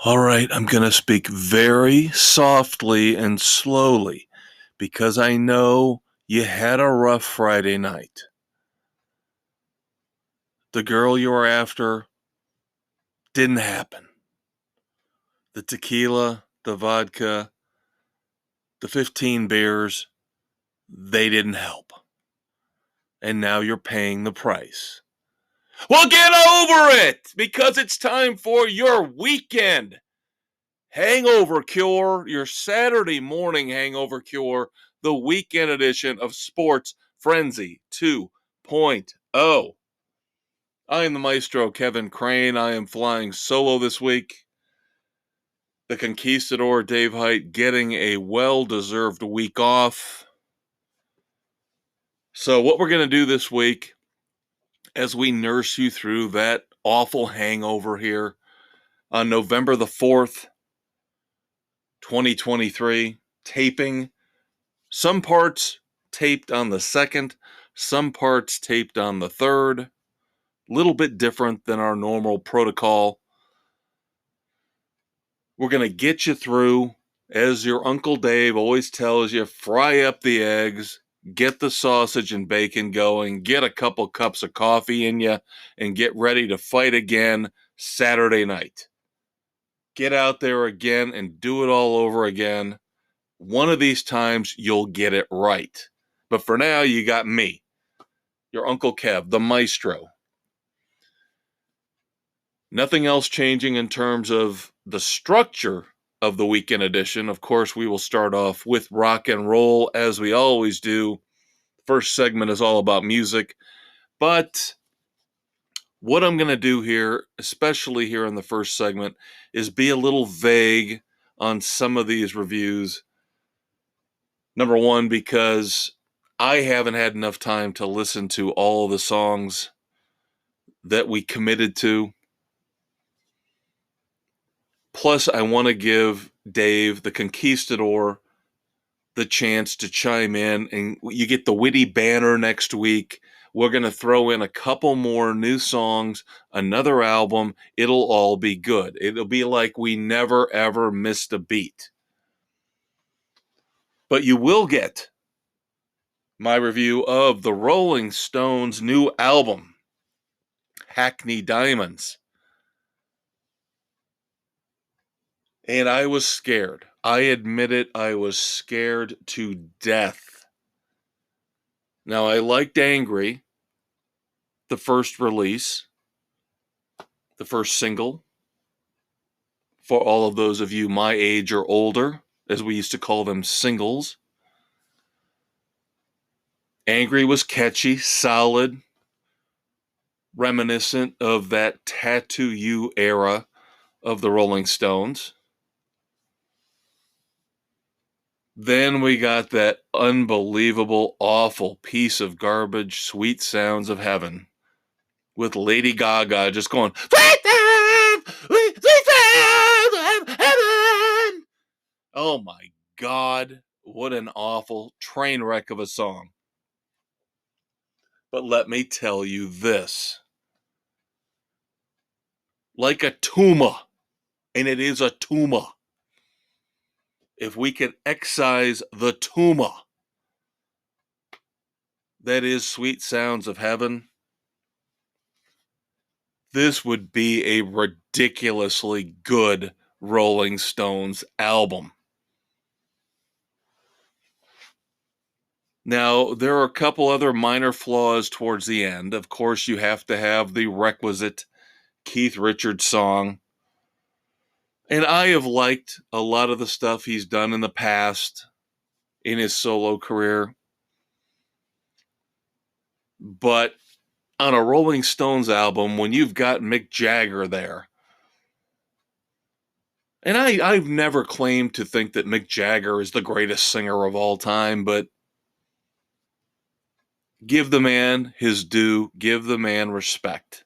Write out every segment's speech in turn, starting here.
All right, I'm going to speak very softly and slowly because I know you had a rough Friday night. The girl you were after didn't happen. The tequila, the vodka, the 15 beers, they didn't help. And now you're paying the price. Well, get over it because it's time for your weekend hangover cure, your Saturday morning hangover cure, the weekend edition of Sports Frenzy 2.0. I am the Maestro, Kevin Crane. I am flying solo this week. The Conquistador, Dave Height, getting a well-deserved week off. So what we're going to do this week, as we nurse you through that awful hangover here on November the 4th, 2023, taping. Some parts taped on the 2nd, some parts taped on the 3rd. A little bit different than our normal protocol. We're going to get you through, as your Uncle Dave always tells you, fry up the eggs, get the sausage and bacon going, get a couple cups of coffee in you, and get ready to fight again Saturday night. Get out there again and do it all over again. One of these times, you'll get it right. But for now, you got me, your Uncle Kev, the Maestro. Nothing else changing in terms of the structure of the weekend edition. Of course, we will start off with rock and roll, as we always do. First segment is all about music. But what I'm going to do here, especially here in the first segment, is be a little vague on some of these reviews. Number one, because I haven't had enough time to listen to all the songs that we committed to. Plus, I want to give Dave, the Conquistador, the chance to chime in, and you get the witty banner next week. We're going to throw in a couple more new songs, another album. It'll all be good. It'll be like we never, ever missed a beat. But you will get my review of the Rolling Stones' new album, Hackney Diamonds. And I was scared. I admit it, I was scared to death. Now, I liked Angry, the first release, the first single. For all of those of you my age or older, as we used to call them, singles. Angry was catchy, solid, reminiscent of that Tattoo You era of the Rolling Stones. Then we got that unbelievable, awful piece of garbage, Sweet Sounds of Heaven, with Lady Gaga just going, Sweet Sounds of Heaven! Oh my God, what an awful train wreck of a song. But let me tell you this. Like a tumor, and it is a tumor. If we could excise the tumor that is Sweet Sounds of Heaven, this would be a ridiculously good Rolling Stones album. Now, there are a couple other minor flaws towards the end. Of course, you have to have the requisite Keith Richards song. And I have liked a lot of the stuff he's done in the past in his solo career. But on a Rolling Stones album, when you've got Mick Jagger there, and I've never claimed to think that Mick Jagger is the greatest singer of all time, but give the man his due, give the man respect.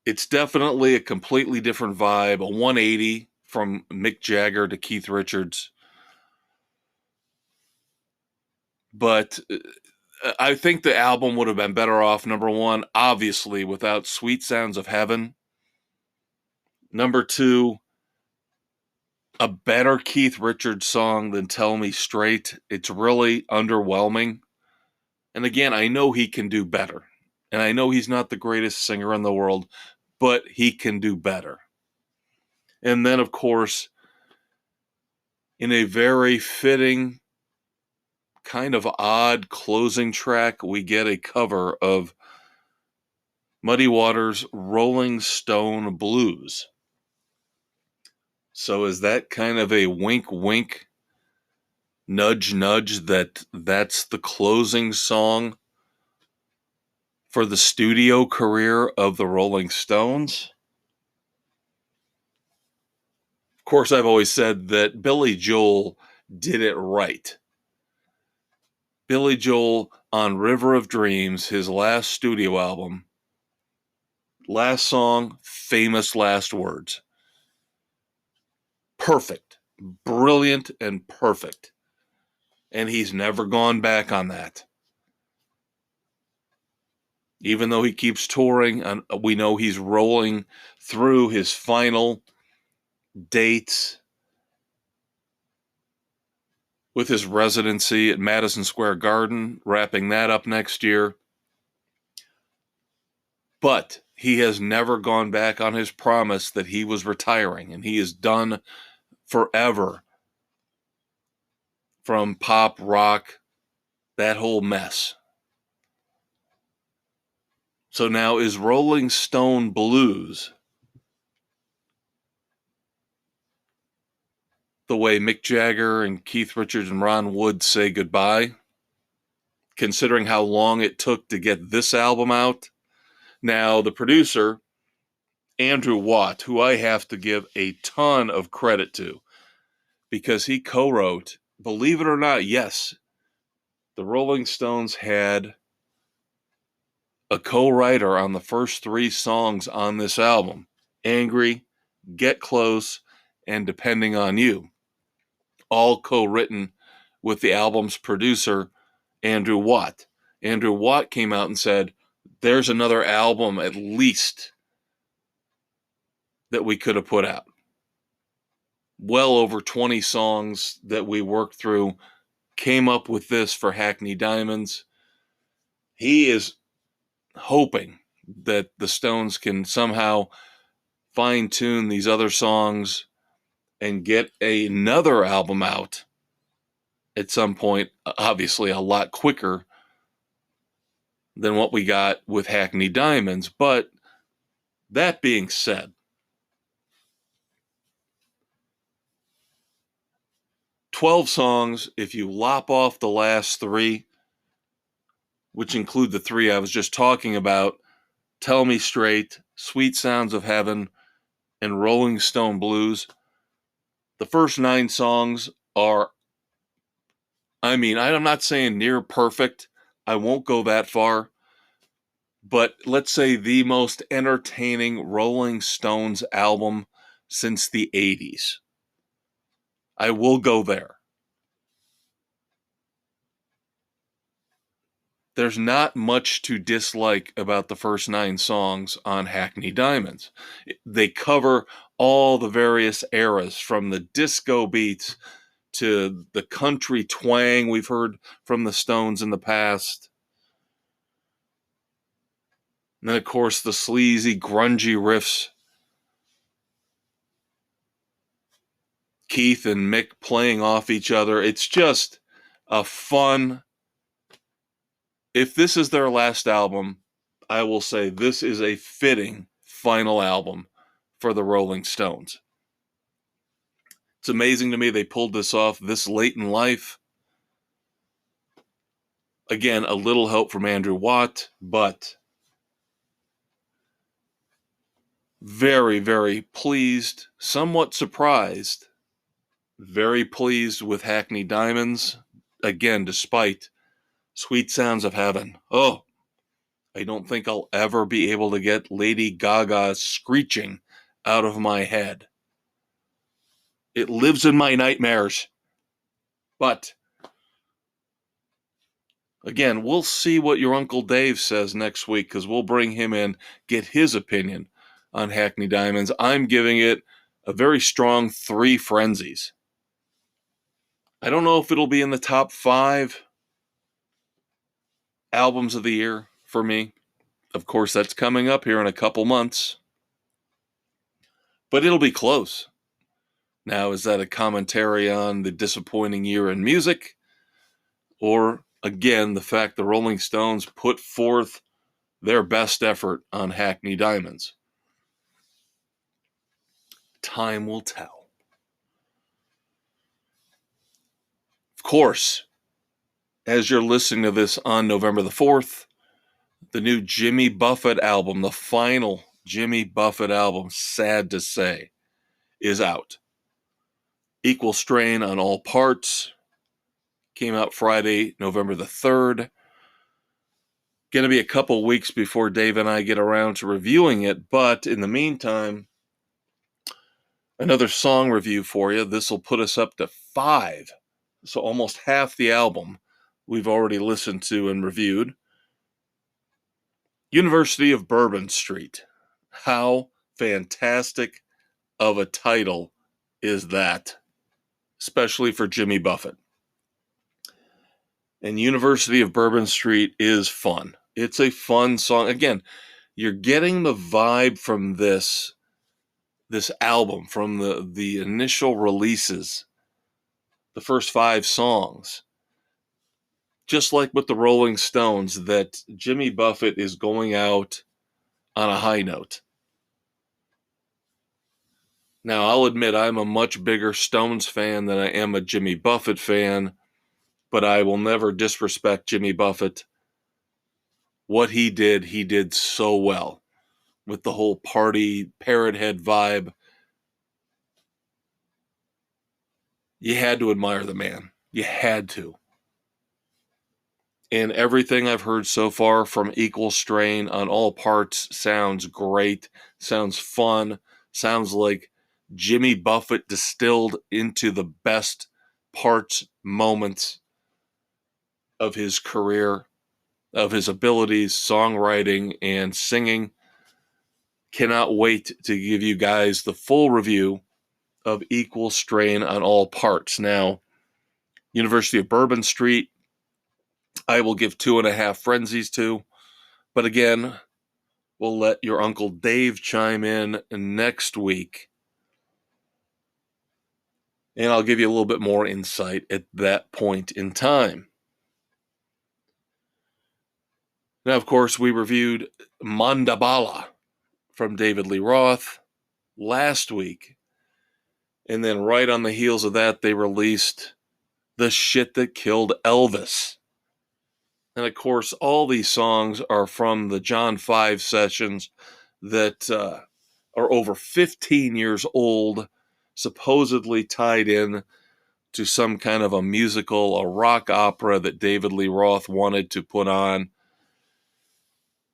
It's definitely a completely different vibe, a 180 from Mick Jagger to Keith Richards. But I think the album would have been better off, number one, obviously, without Sweet Sounds of Heaven. Number 2, a better Keith Richards song than Tell Me Straight. It's really underwhelming. And again, I know he can do better. And I know he's not the greatest singer in the world, but he can do better. And then, of course, in a very fitting, kind of odd closing track, we get a cover of Muddy Waters' Rolling Stone Blues. So is that kind of a wink, wink, nudge, nudge that's the closing song for the studio career of the Rolling Stones? Of course, I've always said that Billy Joel did it right. Billy Joel on River of Dreams, his last studio album, last song, famous last words. Perfect. Brilliant and perfect. And he's never gone back on that. Even though he keeps touring, and we know he's rolling through his final dates with his residency at Madison Square Garden, wrapping that up next year. But he has never gone back on his promise that he was retiring, and he is done forever from pop, rock, that whole mess. So now is Rolling Stone Blues the way Mick Jagger and Keith Richards and Ron Wood say goodbye, considering how long it took to get this album out? Now, the producer, Andrew Watt, who I have to give a ton of credit to, because he co-wrote, believe it or not, yes, the Rolling Stones had a co-writer on the first 3 songs on this album: Angry, Get Close, and Depending on You, all co-written with the album's producer, Andrew Watt. Andrew Watt came out and said, there's another album at least that we could have put out. Well over 20 songs that we worked through, came up with this for Hackney Diamonds. He is hoping that the Stones can somehow fine-tune these other songs and get another album out at some point, obviously a lot quicker than what we got with Hackney Diamonds. But that being said, 12 songs, if you lop off the last 3, which include the 3 I was just talking about, Tell Me Straight, Sweet Sounds of Heaven, and Rolling Stone Blues, the first 9 songs are, I'm not saying near perfect. I won't go that far. But let's say the most entertaining Rolling Stones album since the 80s. I will go there. There's not much to dislike about the first 9 songs on Hackney Diamonds. They cover all the various eras, from the disco beats to the country twang we've heard from the Stones in the past. And then, of course, the sleazy, grungy riffs. Keith and Mick playing off each other. It's just a fun. If this is their last album, I will say this is a fitting final album for the Rolling Stones. It's amazing to me they pulled this off this late in life. Again, a little help from Andrew Watt, but very, very pleased, somewhat surprised, very pleased with Hackney Diamonds. Again, despite Sweet Sounds of Heaven. Oh, I don't think I'll ever be able to get Lady Gaga's screeching out of my head. It lives in my nightmares. But again, we'll see what your Uncle Dave says next week, because we'll bring him in, get his opinion on Hackney Diamonds. I'm giving it a very strong 3 frenzies. I don't know if it'll be in the top 5 albums of the year for me. Of course, that's coming up here in a couple months. But it'll be close. Now, is that a commentary on the disappointing year in music? Or, again, the fact the Rolling Stones put forth their best effort on Hackney Diamonds? Time will tell. Of course, as you're listening to this on November the 4th, the new Jimmy Buffett album, the final Jimmy Buffett album, sad to say, is out. Equal Strain on All Parts came out Friday, November the 3rd. Going to be a couple weeks before Dave and I get around to reviewing it, but in the meantime, another song review for you. This will put us up to 5, so almost half the album we've already listened to and reviewed. University of Bourbon Street. How fantastic of a title is that, especially for Jimmy Buffett. And University of Bourbon Street is fun. It's a fun song. Again, you're getting the vibe from this album, from the initial releases, the first 5 songs. Just like with the Rolling Stones, that Jimmy Buffett is going out on a high note. Now, I'll admit I'm a much bigger Stones fan than I am a Jimmy Buffett fan, but I will never disrespect Jimmy Buffett. What he did so well with the whole party, parrot head vibe. You had to admire the man. You had to. And everything I've heard so far from Equal Strain on All Parts sounds great, sounds fun, sounds like Jimmy Buffett distilled into the best parts, moments of his career, of his abilities, songwriting, and singing. Cannot wait to give you guys the full review of Equal Strain on All Parts. Now, University of Bourbon Street, I will give 2.5 frenzies to. But again, we'll let your Uncle Dave chime in next week. And I'll give you a little bit more insight at that point in time. Now, of course, we reviewed Mandabala from David Lee Roth last week. And then right on the heels of that, they released The Shit That Killed Elvis. And of course, all these songs are from the John 5 sessions that are over 15 years old, supposedly tied in to some kind of a musical, a rock opera that David Lee Roth wanted to put on.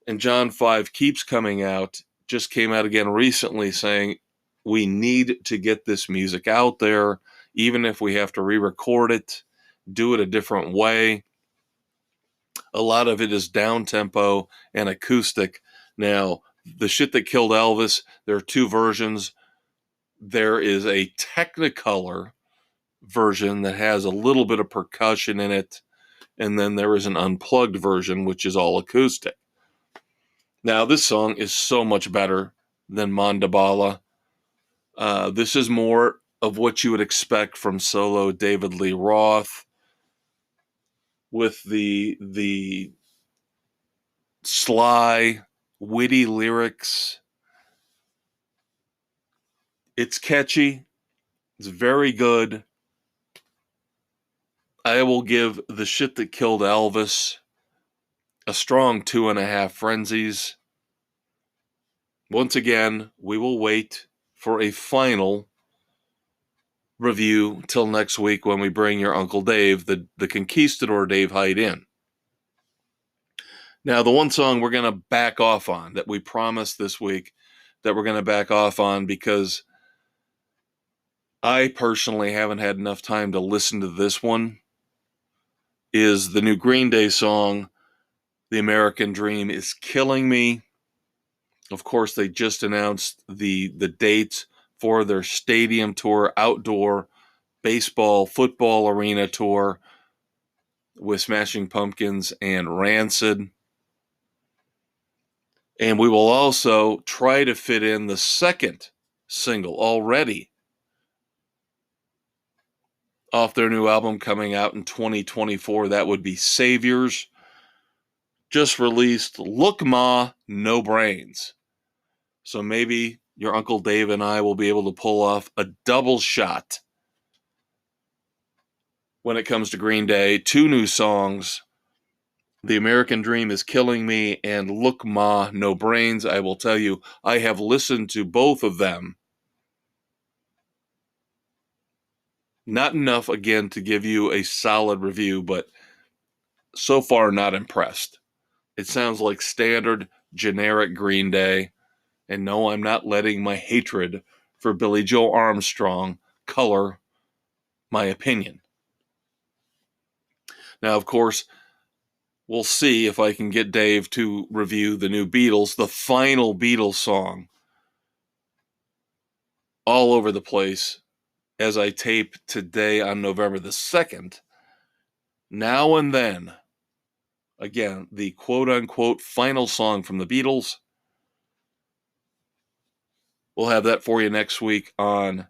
And John 5 keeps coming out, just came out again recently saying, we need to get this music out there, even if we have to re-record it, do it a different way. A lot of it is down-tempo and acoustic. Now, The Shit That Killed Elvis, there are 2 versions. There is a Technicolor version that has a little bit of percussion in it, and then there is an unplugged version, which is all acoustic. Now, this song is so much better than Mandabala. This is more of what you would expect from solo David Lee Roth, with the sly, witty lyrics. It's catchy. It's very good. I will give The Shit That Killed Elvis a strong 2.5 frenzies. Once again, we will wait for a final review till next week when we bring your Uncle Dave, the Conquistador Dave Hyde, in. Now, the one song we're going to back off on, that we promised this week that we're going to back off on because I personally haven't had enough time to listen to this one, is the new Green Day song, The American Dream Is Killing Me. Of course, they just announced the dates for their stadium tour, outdoor baseball, football arena tour with Smashing Pumpkins and Rancid. And we will also try to fit in the second single already off their new album coming out in 2024. That would be Saviors. Just released Look Ma, No Brains. So maybe your Uncle Dave and I will be able to pull off a double shot when it comes to Green Day. 2 new songs, The American Dream Is Killing Me and Look Ma, No Brains. I will tell you, I have listened to both of them. Not enough, again, to give you a solid review, but so far not impressed. It sounds like standard, generic Green Day. And no, I'm not letting my hatred for Billy Joe Armstrong color my opinion. Now, of course, we'll see if I can get Dave to review the new Beatles, the final Beatles song, all over the place as I tape today on November the 2nd. Now and Then, again, the quote-unquote final song from the Beatles. We'll have that for you next week on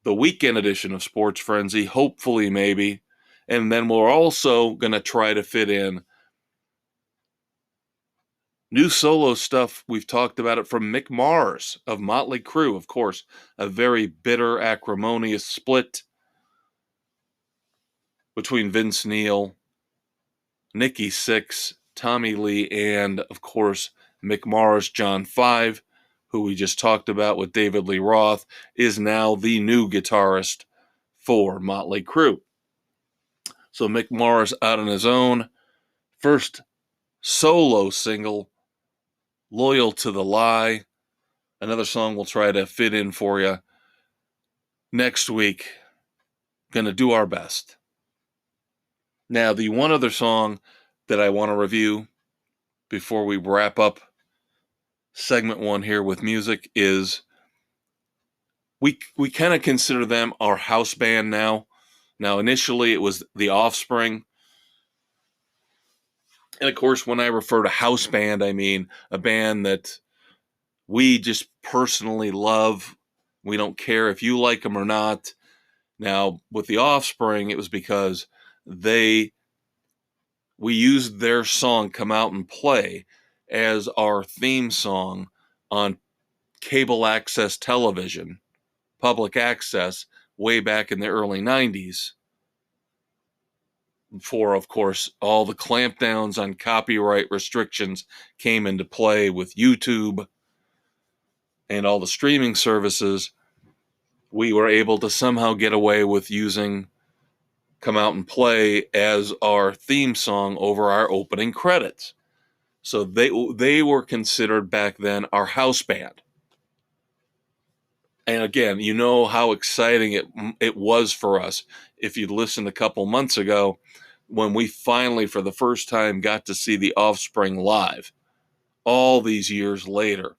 the weekend edition of Sports Frenzy, hopefully, maybe. And then we're also going to try to fit in new solo stuff. We've talked about it from Mick Mars of Motley Crue, of course, a very bitter, acrimonious split between Vince Neil, Nikki Sixx, Tommy Lee, and, of course, Mick Mars. John Five, who we just talked about with David Lee Roth, is now the new guitarist for Motley Crue. So Mick Mars out on his own. First solo single, Loyal to the Lie. Another song we'll try to fit in for you next week. Going to do our best. Now, the one other song that I want to review before we wrap up segment 1 here with music is we kind of consider them our house band now. Now, initially it was The Offspring. And of course, when I refer to house band, I mean a band that we just personally love. We don't care if you like them or not. Now, with The Offspring, it was because we used their song Come Out and Play as our theme song on cable access television, public access, way back in the early 90s. Before, of course, all the clampdowns on copyright restrictions came into play with YouTube and all the streaming services, we were able to somehow get away with using Come Out and Play as our theme song over our opening credits. So they were considered back then our house band. And again, you know how exciting it was for us if you'd listened a couple months ago when we finally, for the first time, got to see The Offspring live all these years later.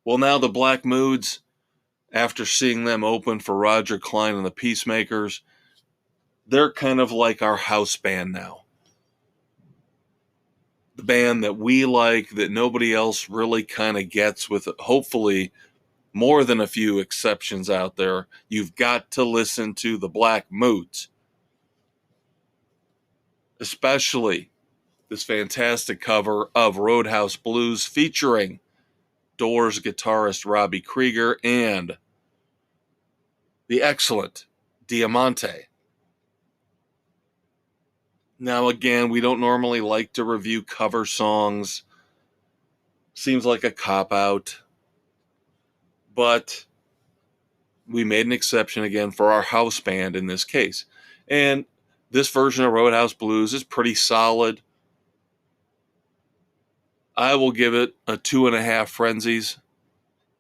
Well, now the Black Moods, after seeing them open for Roger Clyne and the Peacemakers, they're kind of like our house band now. The band that we like, that nobody else really kind of gets, with hopefully more than a few exceptions out there. You've got to listen to the Black Moods, especially this fantastic cover of Roadhouse Blues featuring Doors guitarist Robbie Krieger and the excellent Diamante. Now, again, we don't normally like to review cover songs. Seems like a cop-out. But we made an exception again for our house band in this case. And this version of Roadhouse Blues is pretty solid. I will give it a 2.5 frenzies.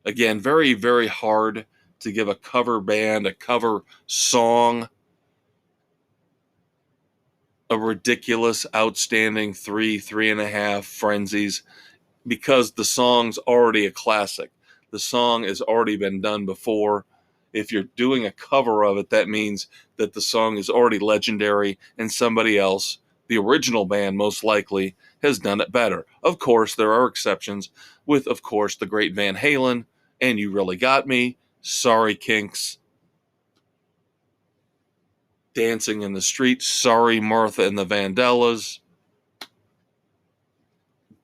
Again, very, very hard to give a cover band, a cover song, a ridiculous, outstanding 3.5 frenzies. because the song's already a classic. The song has already been done before. If you're doing a cover of it, that means that the song is already legendary and somebody else, the original band most likely, has done it better. Of course, there are exceptions with, of course, the great Van Halen and You Really Got Me, Sorry Kinks, Dancing in the Street, Sorry Martha and the Vandellas.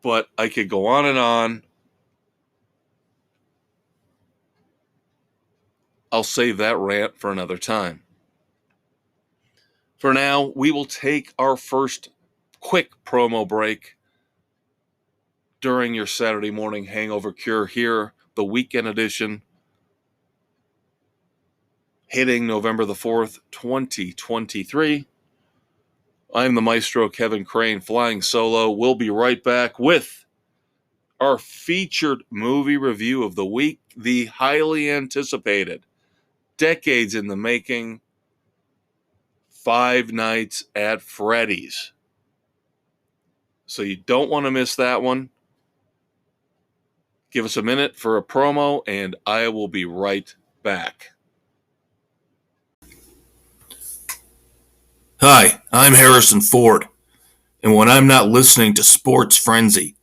But I could go on and on. I'll save that rant for another time. For now, we will take our first quick promo break during your Saturday morning hangover cure here, the weekend edition, hitting November the 4th, 2023. I'm the Maestro, Kevin Crane, flying solo. We'll be right back with our featured movie review of the week, the highly anticipated, decades in the making, Five Nights at Freddy's. So you don't want to miss that one. Give us a minute for a promo, and I will be right back. Hi, I'm Harrison Ford, and when I'm not listening to Sports Frenzy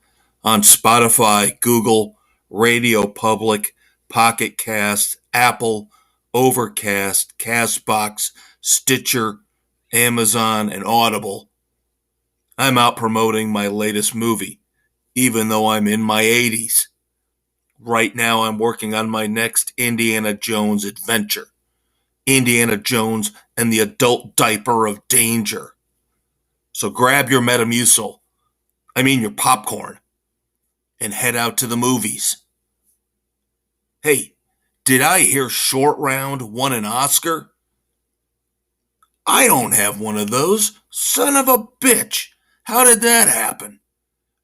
on Spotify, Google, Radio Public, Pocket Cast, Apple, Overcast, Castbox, Stitcher, Amazon, and Audible, I'm out promoting my latest movie, even though I'm in my 80s. Right now, I'm working on my next Indiana Jones adventure. Indiana Jones and the Adult Diaper of Danger. So grab your your popcorn, and head out to the movies. Hey, did I hear Short Round won an Oscar? I don't have one of those. Son of a bitch. How did that happen?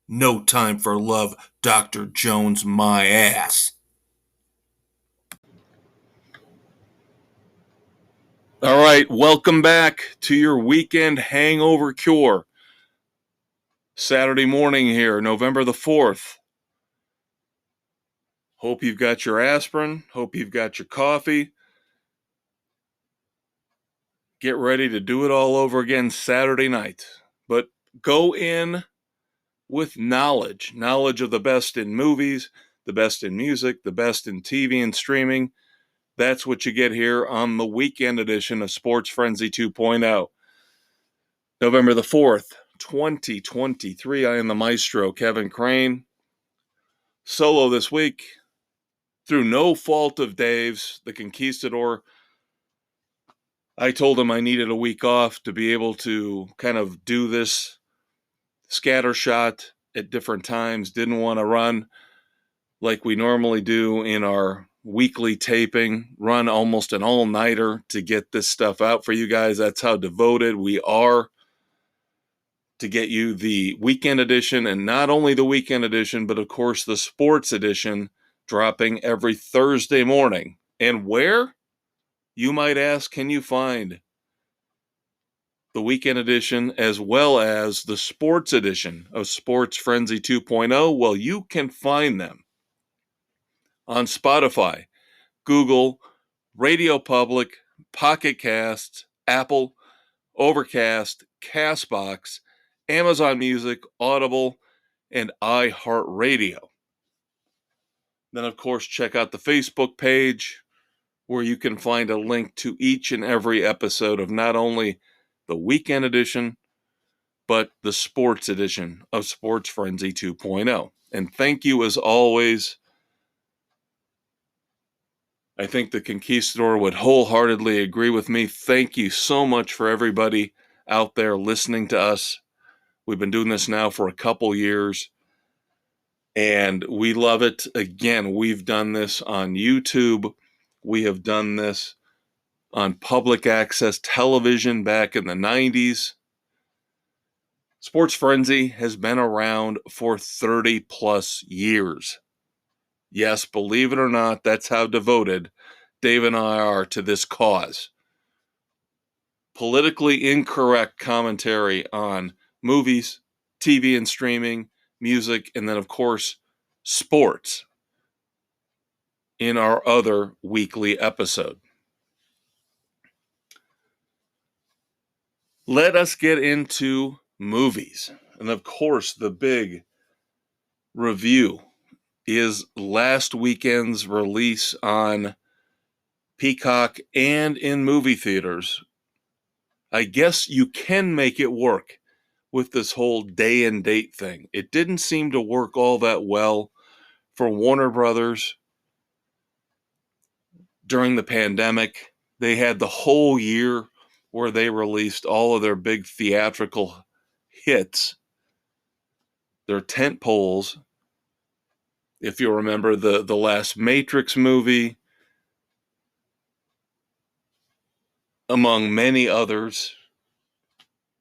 No time for love, Dr. Jones, my ass. All right, welcome back to your weekend hangover cure. Saturday morning here, November the 4th. Hope you've got your aspirin. Hope you've got your coffee. Get ready to do it all over again Saturday night. But go in with knowledge of the best in movies, the best in music, the best in TV and streaming. That's what you get here on the weekend edition of Sports Frenzy 2.0. November the 4th, 2023. I am the Maestro, Kevin Crane. Solo this week. Through no fault of Dave's, the Conquistador. I told him I needed a week off to be able to kind of do this scattershot at different times. Didn't want to run like we normally do in our weekly taping, run almost an all-nighter to get this stuff out for you guys. That's how devoted we are to get you the weekend edition, and not only the weekend edition, but of course the sports edition dropping every Thursday morning. And where, you might ask, can you find the weekend edition as well as the sports edition of Sports Frenzy 2.0? Well, you can find them on Spotify, Google, Radio Public, Pocket Casts, Apple, Overcast, Castbox, Amazon Music, Audible, and iHeartRadio. Then, of course, check out the Facebook page where you can find a link to each and every episode of not only the weekend edition, but the sports edition of Sports Frenzy 2.0. And thank you as always. I think the Conquistador would wholeheartedly agree with me. Thank you so much for everybody out there listening to us. We've been doing this now for a couple years, and we love it. Again, we've done this on YouTube. We have done this on public access television back in the 90s. Sports Frenzy has been around for 30 plus years. Yes, believe it or not, that's how devoted Dave and I are to this cause. Politically incorrect commentary on movies, TV and streaming, music, and then, of course, sports in our other weekly episode. Let us get into movies. And of course, the big review is last weekend's release on Peacock and in movie theaters. I guess you can make it work with this whole day and date thing. It didn't seem to work all that well for Warner Brothers during the pandemic. They had the whole year where they released all of their big theatrical hits, their tent poles. If you remember the last Matrix movie, among many others,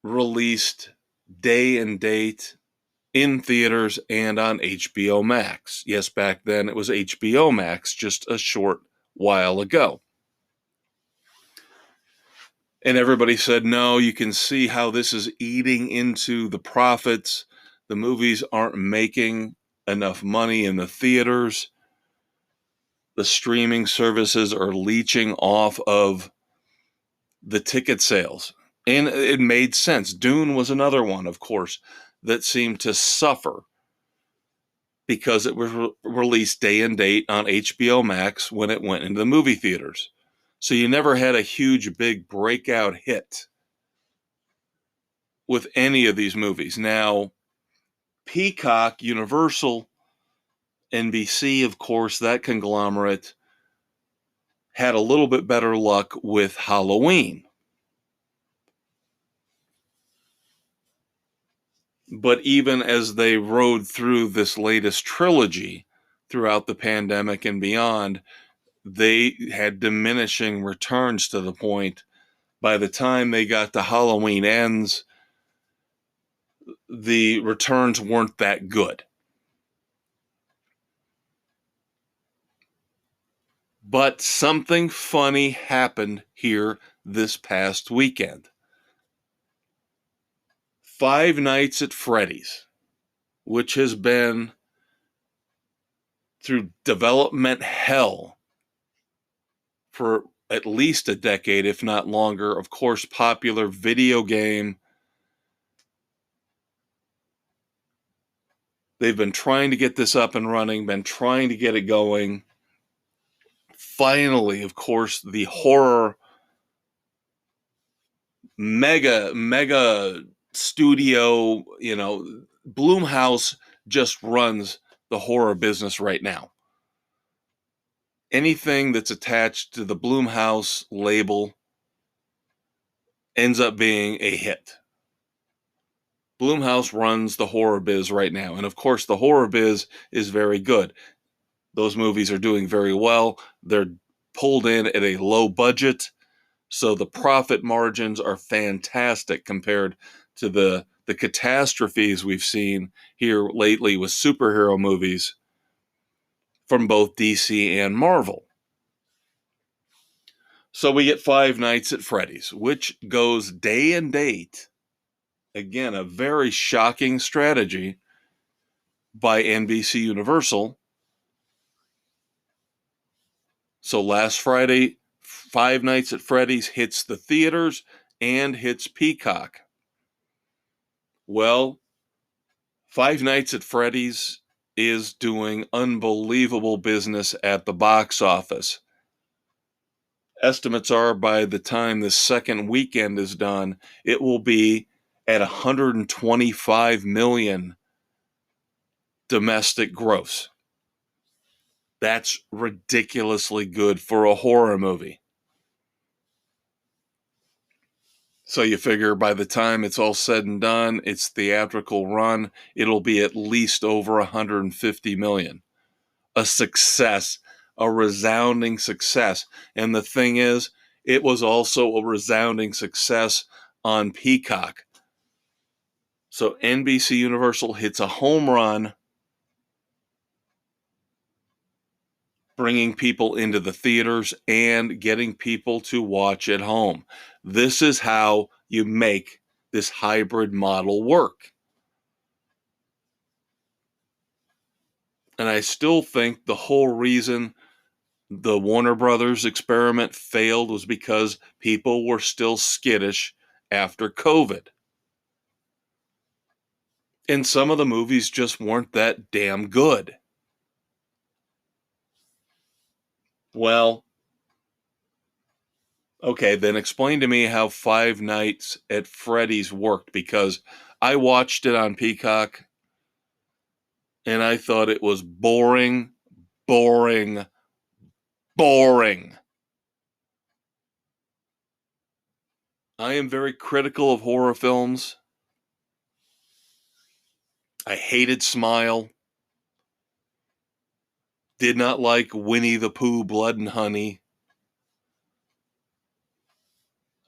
released day and date in theaters and on HBO Max. Yes, back then it was HBO Max just a short while ago. And everybody said, no, you can see how this is eating into the profits. The movies aren't making enough money in the theaters. The streaming services are leeching off of the ticket sales. And it made sense. Dune was another one, of course, that seemed to suffer because it was released day and date on HBO Max when it went into the movie theaters. So you never had a huge, big breakout hit with any of these movies. Now, Peacock, Universal, NBC, of course, that conglomerate had a little bit better luck with Halloween. But even as they rode through this latest trilogy throughout the pandemic and beyond, they had diminishing returns to the point by the time they got to Halloween Ends, the returns weren't that good. But something funny happened here this past weekend. Five Nights at Freddy's, which has been through development hell for at least a decade, if not longer. Of course, popular video game. They've been trying to get this up and running, been trying to get it going. Finally, of course, the horror mega studio, Blumhouse just runs the horror business right now. Anything that's attached to the Blumhouse label ends up being a hit. Blumhouse runs the horror biz right now. And of course, the horror biz is very good. Those movies are doing very well. They're pulled in at a low budget. So the profit margins are fantastic compared to the catastrophes we've seen here lately with superhero movies from both DC and Marvel. So we get Five Nights at Freddy's, which goes day and date. Again, a very shocking strategy by NBC Universal. So last Friday, Five Nights at Freddy's hits the theaters and hits Peacock. Well, Five Nights at Freddy's is doing unbelievable business at the box office. Estimates are by the time the second weekend is done, it will be at 125 million domestic gross. That's ridiculously good for a horror movie. So you figure by the time it's all said and done, its theatrical run, it'll be at least over 150 million. A success, a resounding success. And the thing is, it was also a resounding success on Peacock. So NBC Universal hits a home run, bringing people into the theaters and getting people to watch at home. This is how you make this hybrid model work. And I still think the whole reason the Warner Brothers experiment failed was because people were still skittish after COVID. And some of the movies just weren't that damn good. Well, okay, then explain to me how Five Nights at Freddy's worked, because I watched it on Peacock and I thought it was boring, boring, boring. I am very critical of horror films. I hated Smile. Did not like Winnie the Pooh, Blood and Honey.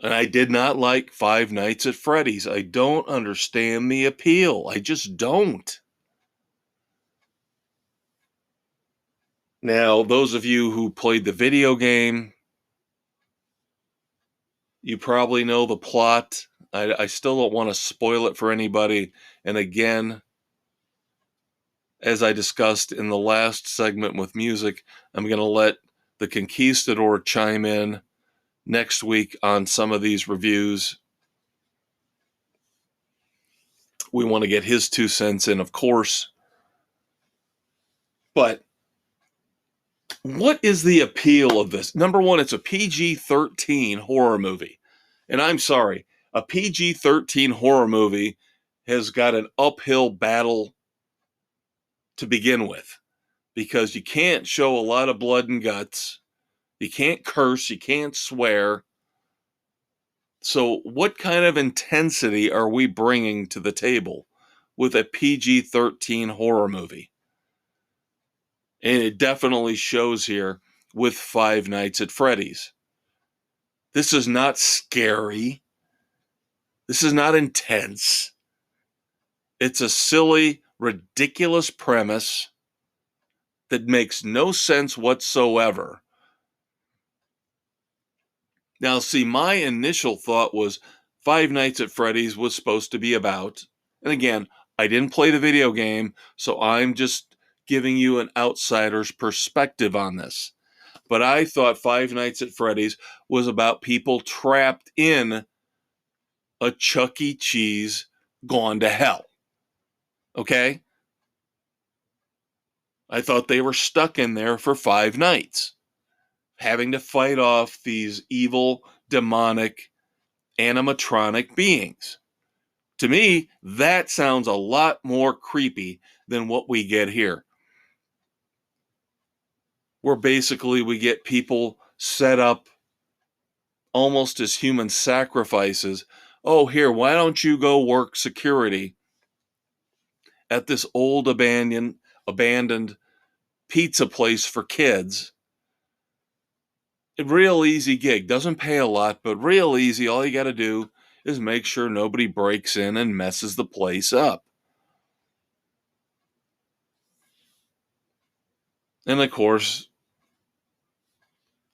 And I did not like Five Nights at Freddy's. I don't understand the appeal. I just don't. Now, those of you who played the video game, you probably know the plot. I still don't want to spoil it for anybody. And again, as I discussed in the last segment with music, I'm going to let the Conquistador chime in next week on some of these reviews. We want to get his 2 cents in, of course. But what is the appeal of this? Number one, it's a PG-13 horror movie. And I'm sorry, a PG-13 horror movie has got an uphill battle to begin with, because you can't show a lot of blood and guts. You can't curse. You can't swear. So what kind of intensity are we bringing to the table with a PG-13 horror movie? And it definitely shows here with Five Nights at Freddy's. This is not scary. This is not intense. It's a silly, ridiculous premise that makes no sense whatsoever. Now, see, my initial thought was Five Nights at Freddy's was supposed to be about, and again, I didn't play the video game, so I'm just giving you an outsider's perspective on this. But I thought Five Nights at Freddy's was about people trapped in a Chuck E. Cheese gone to hell. Okay? I thought they were stuck in there for 5 nights, having to fight off these evil, demonic, animatronic beings. To me, that sounds a lot more creepy than what we get here. Where basically we get people set up almost as human sacrifices. Oh, here, why don't you go work security at this old abandoned pizza place for kids? A real easy gig. Doesn't pay a lot, but real easy. All you got to do is make sure nobody breaks in and messes the place up. And of course,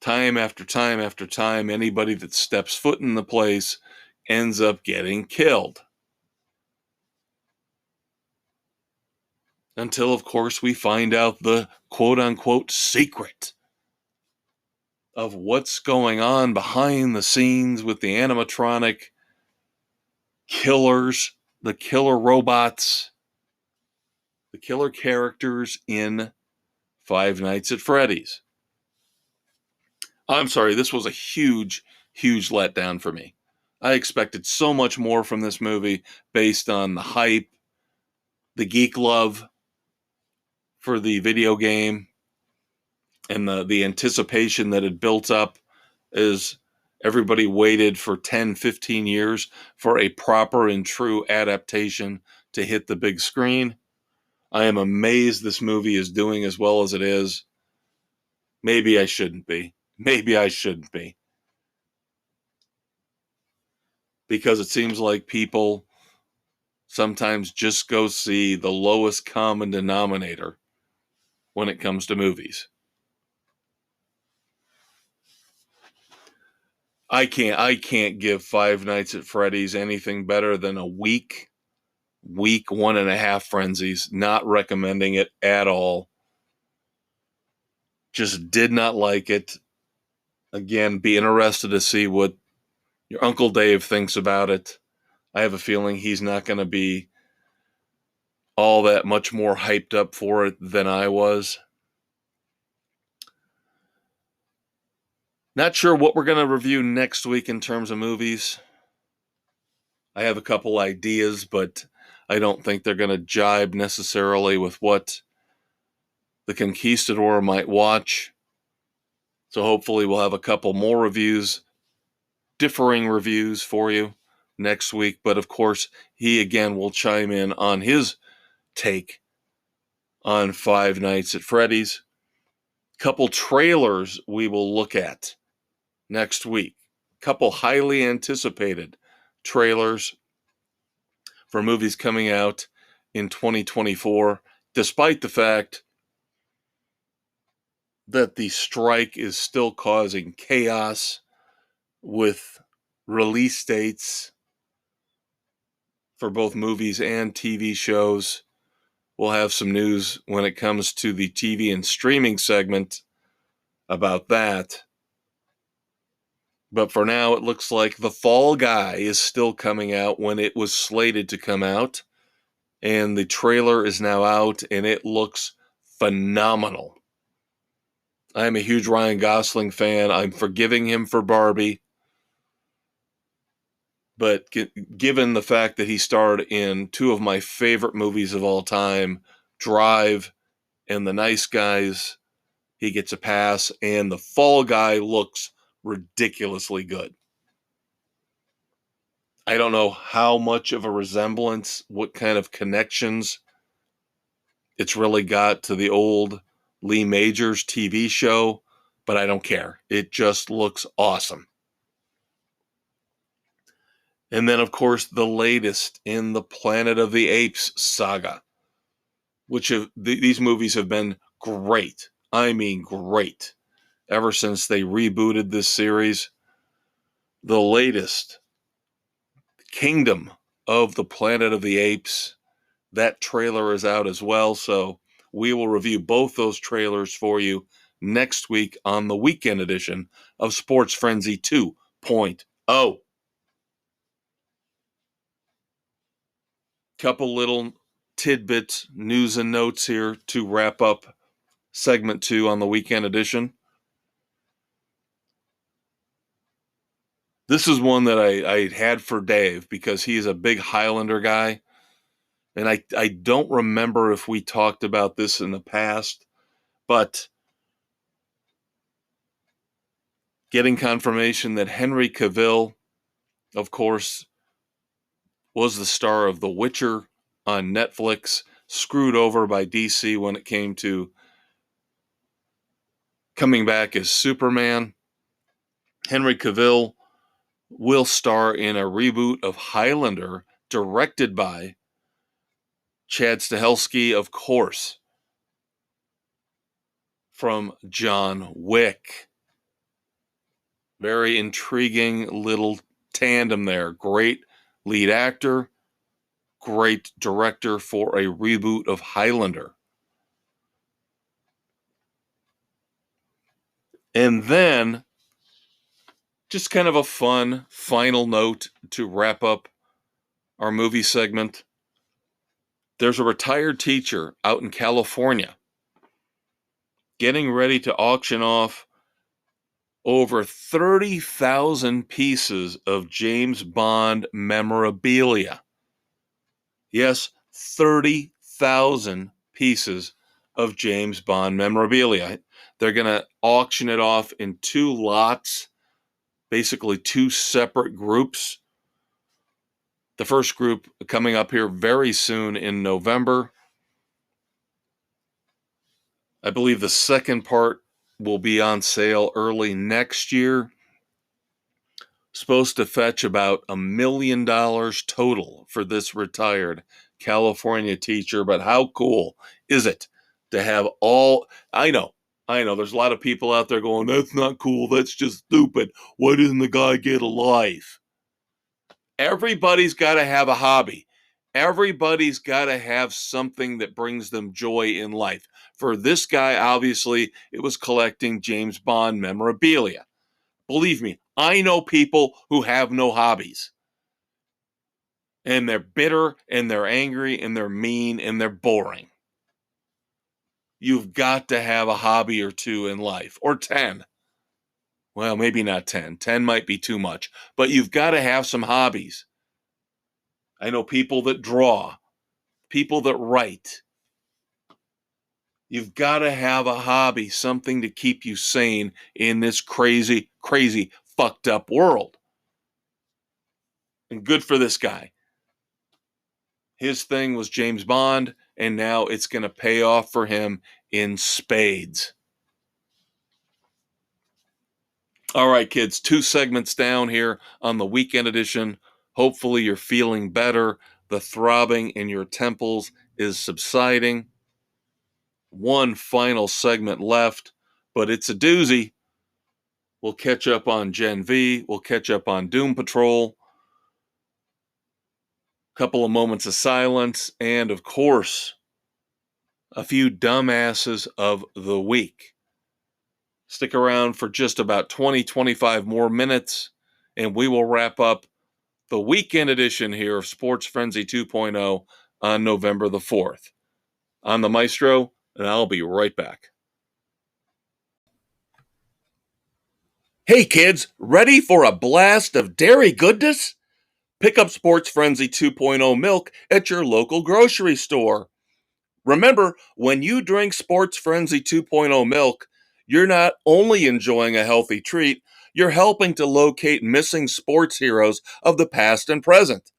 time after time after time, anybody that steps foot in the place ends up getting killed. Until, of course, we find out the quote-unquote secret of what's going on behind the scenes with the animatronic killers, the killer robots, the killer characters in Five Nights at Freddy's. I'm sorry, this was a huge, huge letdown for me. I expected so much more from this movie based on the hype, the geek love for the video game, and the anticipation that had built up as everybody waited for 10, 15 years for a proper and true adaptation to hit the big screen. I am amazed this movie is doing as well as it is. Maybe I shouldn't be. Maybe I shouldn't be. Because it seems like people sometimes just go see the lowest common denominator when it comes to movies. I can't give Five Nights at Freddy's anything better than a weak 1.5 frenzies. Not recommending it at all. Just did not like it. Again, be interested to see what your Uncle Dave thinks about it. I have a feeling he's not going to be all that much more hyped up for it than I was. Not sure what we're going to review next week in terms of movies. I have a couple ideas, but I don't think they're going to jibe necessarily with what the Conquistador might watch. So hopefully we'll have a couple more reviews, differing reviews for you next week. But of course, he again will chime in on his take on Five Nights at Freddy's. Couple trailers we will look at next week. Couple highly anticipated trailers for movies coming out in 2024, despite the fact that the strike is still causing chaos with release dates for both movies and TV shows. We'll have some news when it comes to the TV and streaming segment about that. But for now, it looks like The Fall Guy is still coming out when it was slated to come out. And the trailer is now out, and it looks phenomenal. I'm a huge Ryan Gosling fan. I'm forgiving him for Barbie. But given the fact that he starred in two of my favorite movies of all time, Drive and The Nice Guys, he gets a pass, and The Fall Guy looks ridiculously good. I don't know how much of a resemblance, what kind of connections it's really got to the old Lee Majors TV show, but I don't care. It just looks awesome. And then, of course, the latest in the Planet of the Apes saga, which these movies have been great. I mean, great. Ever since they rebooted this series, the latest, Kingdom of the Planet of the Apes, that trailer is out as well. So we will review both those trailers for you next week on the weekend edition of Sports Frenzy 2.0. Couple little tidbits, news and notes here to wrap up segment 2 on the weekend edition. This is one that I had for Dave because he's a big Highlander guy. And I don't remember if we talked about this in the past, but getting confirmation that Henry Cavill, of course, was the star of The Witcher on Netflix, screwed over by DC when it came to coming back as Superman. Henry Cavill will star in a reboot of Highlander, directed by Chad Stahelski, of course, from John Wick. Very intriguing little tandem there. Great lead actor, great director for a reboot of Highlander. And then, just kind of a fun final note to wrap up our movie segment. There's a retired teacher out in California getting ready to auction off over 30,000 pieces of James Bond memorabilia. Yes, 30,000 pieces of James Bond memorabilia. They're going to auction it off in 2 lots, basically 2 separate groups. The first group coming up here very soon in November. I believe the second part will be on sale early next year. Supposed to fetch about $1 million total for this retired California teacher. But how cool is it to have all... I know, there's a lot of people out there going, that's not cool, that's just stupid. Why doesn't the guy get a life? Everybody's got to have a hobby. Everybody's got to have something that brings them joy in life. For this guy, obviously, it was collecting James Bond memorabilia. Believe me, I know people who have no hobbies. And they're bitter, and they're angry, and they're mean, and they're boring. You've got to have a hobby or two in life, or 10. Well, maybe not 10. 10 might be too much, but you've got to have some hobbies. I know people that draw, people that write. You've got to have a hobby, something to keep you sane in this crazy, crazy, fucked up world. And good for this guy. His thing was James Bond, and now it's going to pay off for him in spades. All right, kids, 2 segments down here on the weekend edition. Hopefully you're feeling better. The throbbing in your temples is subsiding. 1 final segment left, but it's a doozy. We'll catch up on Gen V. We'll catch up on Doom Patrol. Couple of moments of silence. And, of course, a few dumbasses of the week. Stick around for just about 20-25 more minutes, and we will wrap up the weekend edition here of Sports Frenzy 2.0 on November the 4th. I'm the Maestro, and I'll be right back. Hey kids, ready for a blast of dairy goodness? Pick up Sports Frenzy 2.0 milk at your local grocery store. Remember, when you drink Sports Frenzy 2.0 milk, you're not only enjoying a healthy treat, you're helping to locate missing sports heroes of the past and present.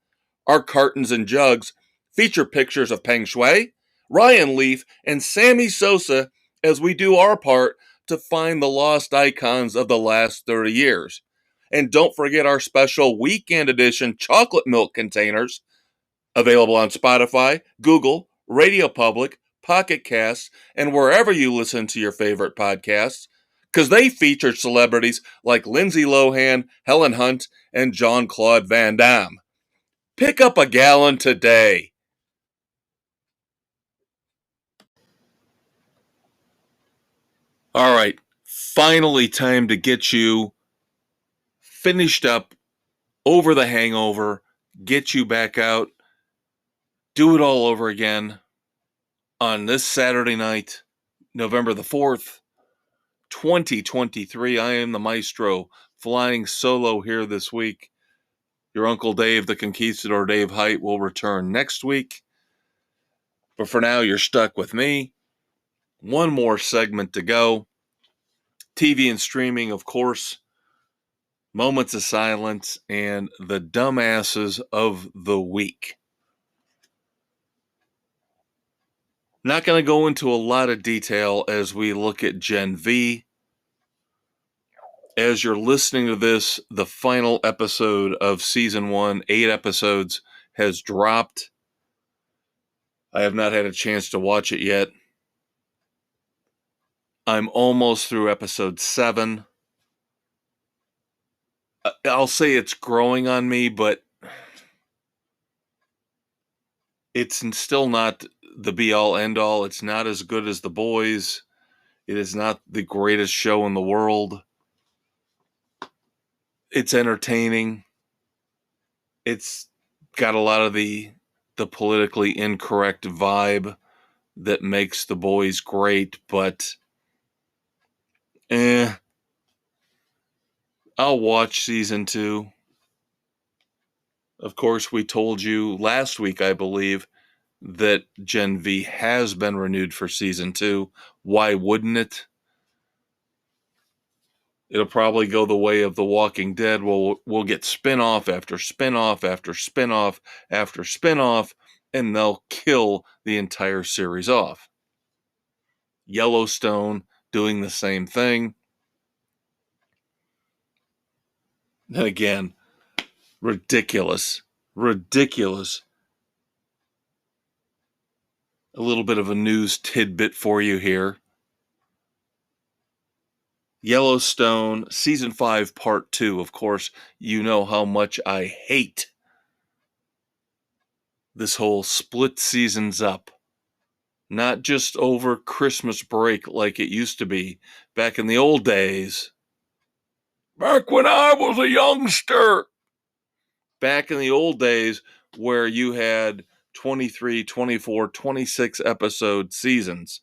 Our cartons and jugs feature pictures of Peng Shui, Ryan Leaf, and Sammy Sosa as we do our part to find the lost icons of the last 30 years. And don't forget our special weekend edition chocolate milk containers, available on Spotify, Google, Radio Public, Pocket Casts, and wherever you listen to your favorite podcasts, because they feature celebrities like Lindsay Lohan, Helen Hunt, and Jean-Claude Van Damme. Pick up a gallon today. All right, finally time to get you finished up, over the hangover, get you back out, do it all over again on this Saturday night, November the 4th, 2023. I am the Maestro, flying solo here this week. Your Uncle Dave, the Conquistador Dave Height, will return next week. But for now, you're stuck with me. 1 more segment to go. TV and streaming, of course. Moments of silence, and the dumbasses of the week. Not going to go into a lot of detail as we look at Gen V. As you're listening to this, the final episode of Season 1, 8 episodes, has dropped. I have not had a chance to watch it yet. I'm almost through episode 7. I'll say it's growing on me, but it's still not the be-all, end-all. It's not as good as The Boys. It is not the greatest show in the world. It's entertaining. It's got a lot of the politically incorrect vibe that makes The Boys great, but I'll watch season 2. Of course, we told you last week, I believe, that Gen V has been renewed for season 2. Why wouldn't it? It'll probably go the way of The Walking Dead. We'll get spin-off after spin-off after spin-off after spin-off, and they'll kill the entire series off. Yellowstone doing the same thing. And again, ridiculous. Ridiculous. A little bit of a news tidbit for you here. Yellowstone, Season 5, Part 2. Of course, you know how much I hate this whole split seasons up. Not just over Christmas break like it used to be back in the old days. Back when I was a youngster. Back in the old days where you had 23, 24, 26 episode seasons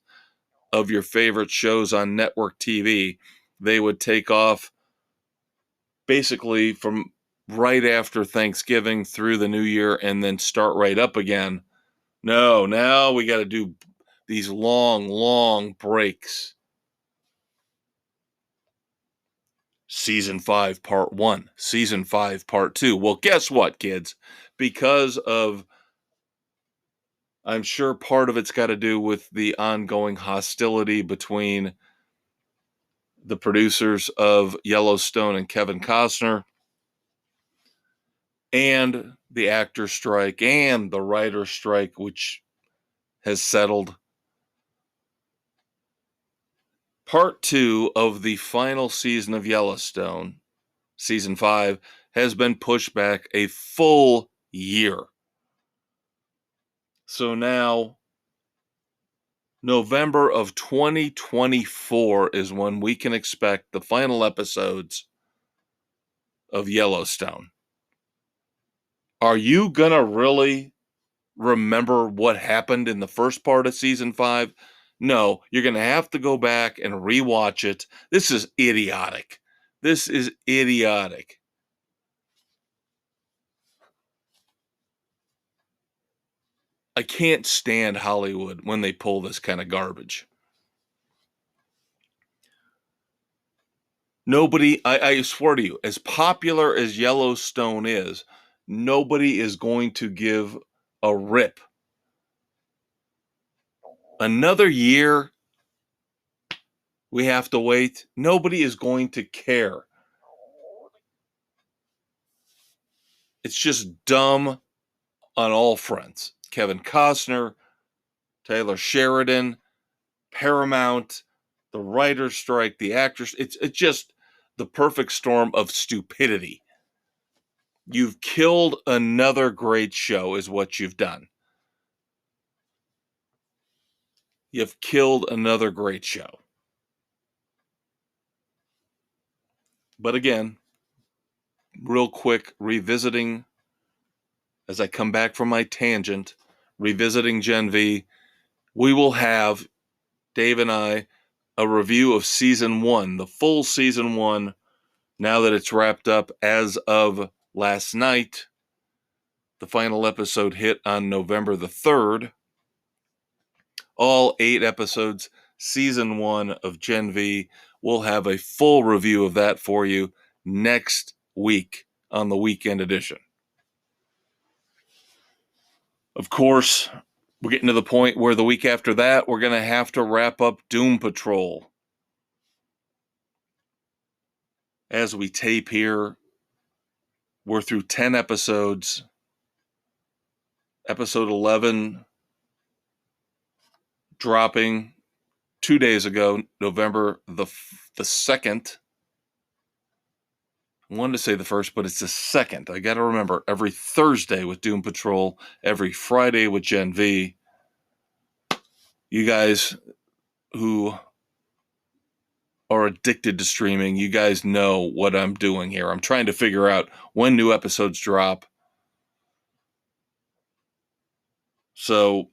of your favorite shows on network TV. They would take off basically from right after Thanksgiving through the new year and then start right up again. No, now we got to do these long breaks. Season 5, part 1, season 5, part 2. Well, guess what, kids? Because of, I'm sure part of it's got to do with the ongoing hostility between the producers of Yellowstone and Kevin Costner, and the actor strike and the writer strike, which has settled. Part 2 of the final season of Yellowstone, season 5, has been pushed back a full year. So now, November of 2024 is when we can expect the final episodes of Yellowstone. Are you going to really remember what happened in the first part of season 5? No, you're going to have to go back and rewatch it. This is idiotic. This is idiotic. I can't stand Hollywood when they pull this kind of garbage. Nobody, I swear to you, as popular as Yellowstone is, nobody is going to give a rip. Another year we have to wait. Nobody is going to care. It's just dumb on all fronts. Kevin Costner, Taylor Sheridan, Paramount, the writer's strike, the actors. It's just the perfect storm of stupidity. You've killed another great show, is what you've done. You've killed another great show. But again, real quick, revisiting, as I come back from my tangent, revisiting Gen V, we will have, Dave and I, a review of season 1, the full season 1, now that it's wrapped up as of last night. The final episode hit on November the 3rd. All 8 episodes, season 1 of Gen V. We'll have a full review of that for you next week on the weekend edition. Of course, we're getting to the point where the week after that, we're going to have to wrap up Doom Patrol. As we tape here, we're through 10 episodes. Episode 11 dropping 2 days ago, November the 2nd. I wanted to say the 1st, but it's the 2nd. I got to remember, every Thursday with Doom Patrol, every Friday with Gen V. You guys who are addicted to streaming, you guys know what I'm doing here. I'm trying to figure out when new episodes drop. So,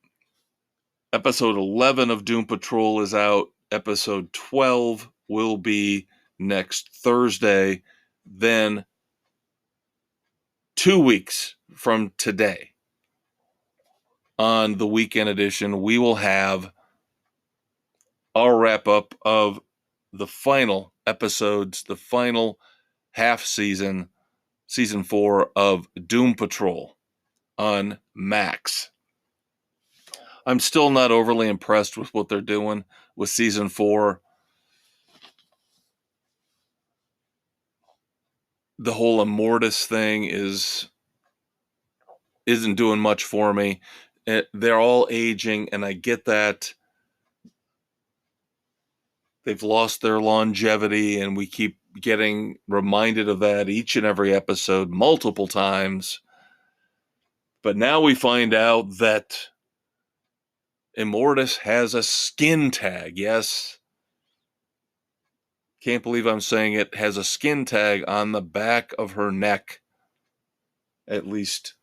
episode 11 of Doom Patrol is out. Episode 12 will be next Thursday. Then, 2 weeks from today, on the weekend edition, we will have our wrap up of the final episodes, the final half season, season 4 of Doom Patrol on Max. I'm still not overly impressed with what they're doing with season 4. The whole Immortus thing isn't doing much for me. They're all aging, and I get that. They've lost their longevity, and we keep getting reminded of that each and every episode multiple times. But now we find out that Immortus has a skin tag. Yes. Can't believe I'm saying it. Has a skin tag on the back of her neck. At least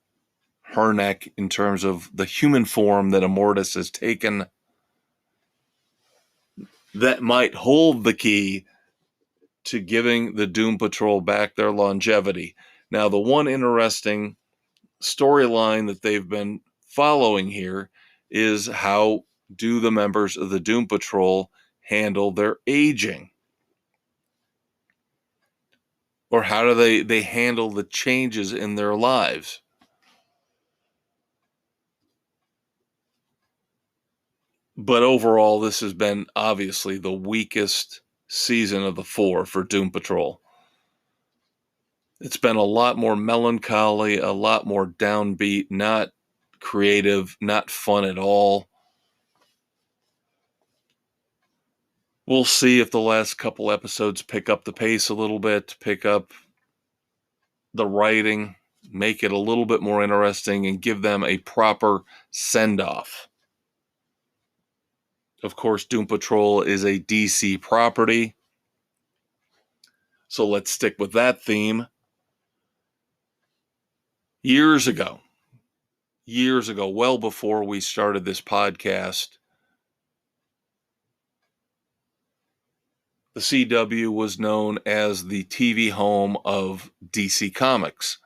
her neck in terms of the human form that Immortus has taken. That might hold the key to giving the Doom Patrol back their longevity. Now, the one interesting storyline that they've been following here is how do the members of the Doom Patrol handle their aging? Or how do they handle the changes in their lives? But overall, this has been obviously the weakest season of the 4 for Doom Patrol. It's been a lot more melancholy, a lot more downbeat, not creative, not fun at all. We'll see if the last couple episodes pick up the pace a little bit, pick up the writing, make it a little bit more interesting, and give them a proper send-off. Of course, Doom Patrol is a DC property, so let's stick with that theme. Years ago, well before we started this podcast, the CW was known as the TV home of DC Comics.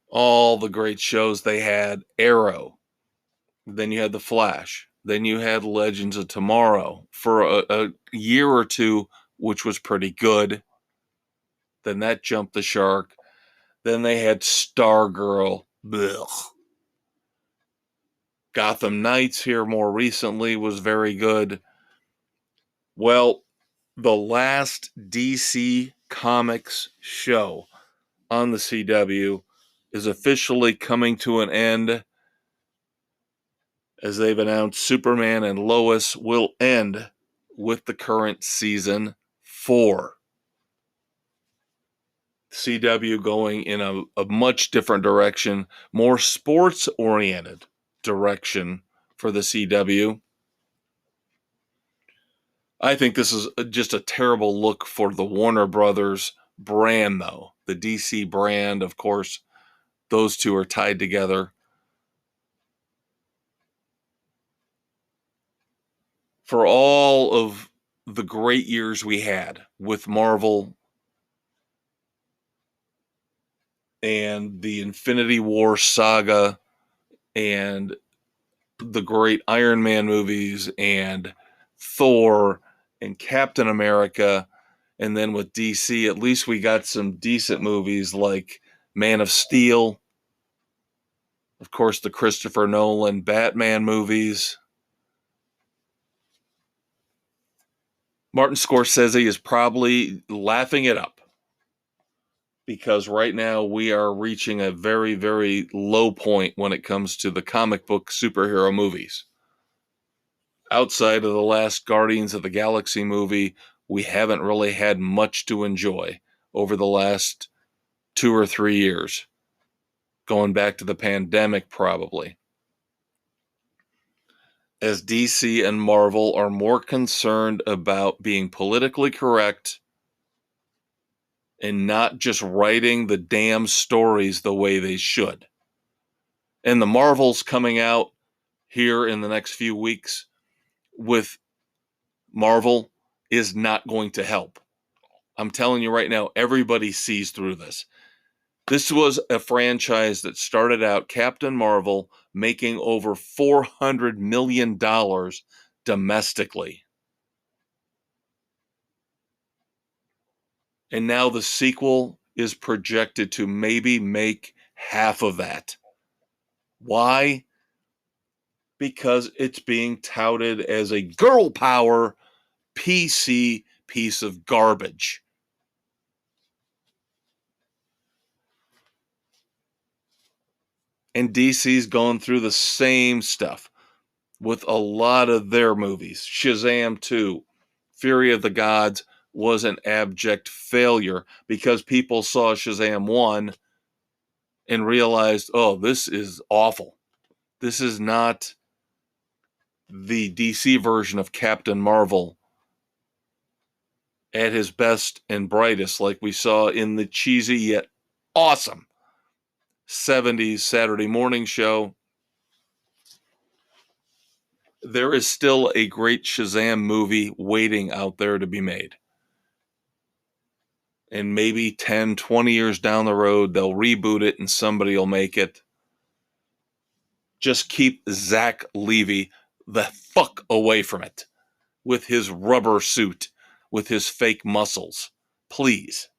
All the great shows they had, Arrow, then you had The Flash, then you had Legends of Tomorrow for a year or two, which was pretty good. Then that jumped the shark. Then they had Stargirl. Blech. Gotham Knights here more recently was very good. Well, the last DC Comics show on the CW is officially coming to an end, as they've announced Superman and Lois will end with the current season 4. CW going in a much different direction, more sports-oriented direction for the CW. I think this is just a terrible look for the Warner Brothers brand, though. The DC brand, of course, those two are tied together. For all of the great years we had with Marvel and the Infinity War saga and the great Iron Man movies and Thor and Captain America, and then with DC, at least we got some decent movies like Man of Steel, of course, the Christopher Nolan Batman movies. Martin Scorsese is probably laughing it up, because right now we are reaching a very, very low point when it comes to the comic book superhero movies. Outside of the last Guardians of the Galaxy movie, we haven't really had much to enjoy over the last 2 or 3 years. Going back to the pandemic, probably. As DC and Marvel are more concerned about being politically correct and not just writing the damn stories the way they should. And the Marvels coming out here in the next few weeks with Marvel is not going to help. I'm telling you right now, everybody sees through this. This was a franchise that started out, Captain Marvel, making over $400 million domestically. And now the sequel is projected to maybe make half of that. Why? Because it's being touted as a girl power PC piece of garbage. And DC's going through the same stuff with a lot of their movies. Shazam 2, Fury of the Gods was an abject failure because people saw Shazam 1 and realized, oh, this is awful. This is not the DC version of Captain Marvel at his best and brightest, like we saw in the cheesy yet awesome 70s Saturday morning show. There is still a great Shazam movie waiting out there to be made. And maybe 10, 20 years down the road, they'll reboot it and somebody will make it. Just keep Zach Levy the fuck away from it with his rubber suit, with his fake muscles. Please.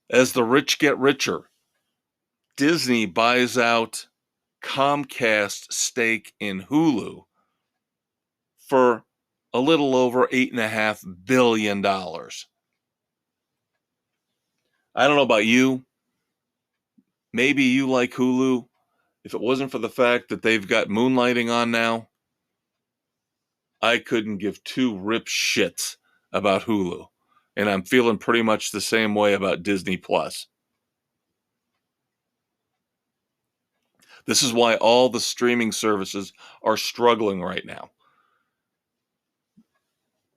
As the rich get richer, Disney buys out Comcast stake in Hulu for a little over $8.5 billion. I don't know about you. Maybe you like Hulu. If it wasn't for the fact that they've got Moonlighting on now, I couldn't give two rip shits about Hulu. And I'm feeling pretty much the same way about Disney Plus. This is why all the streaming services are struggling right now.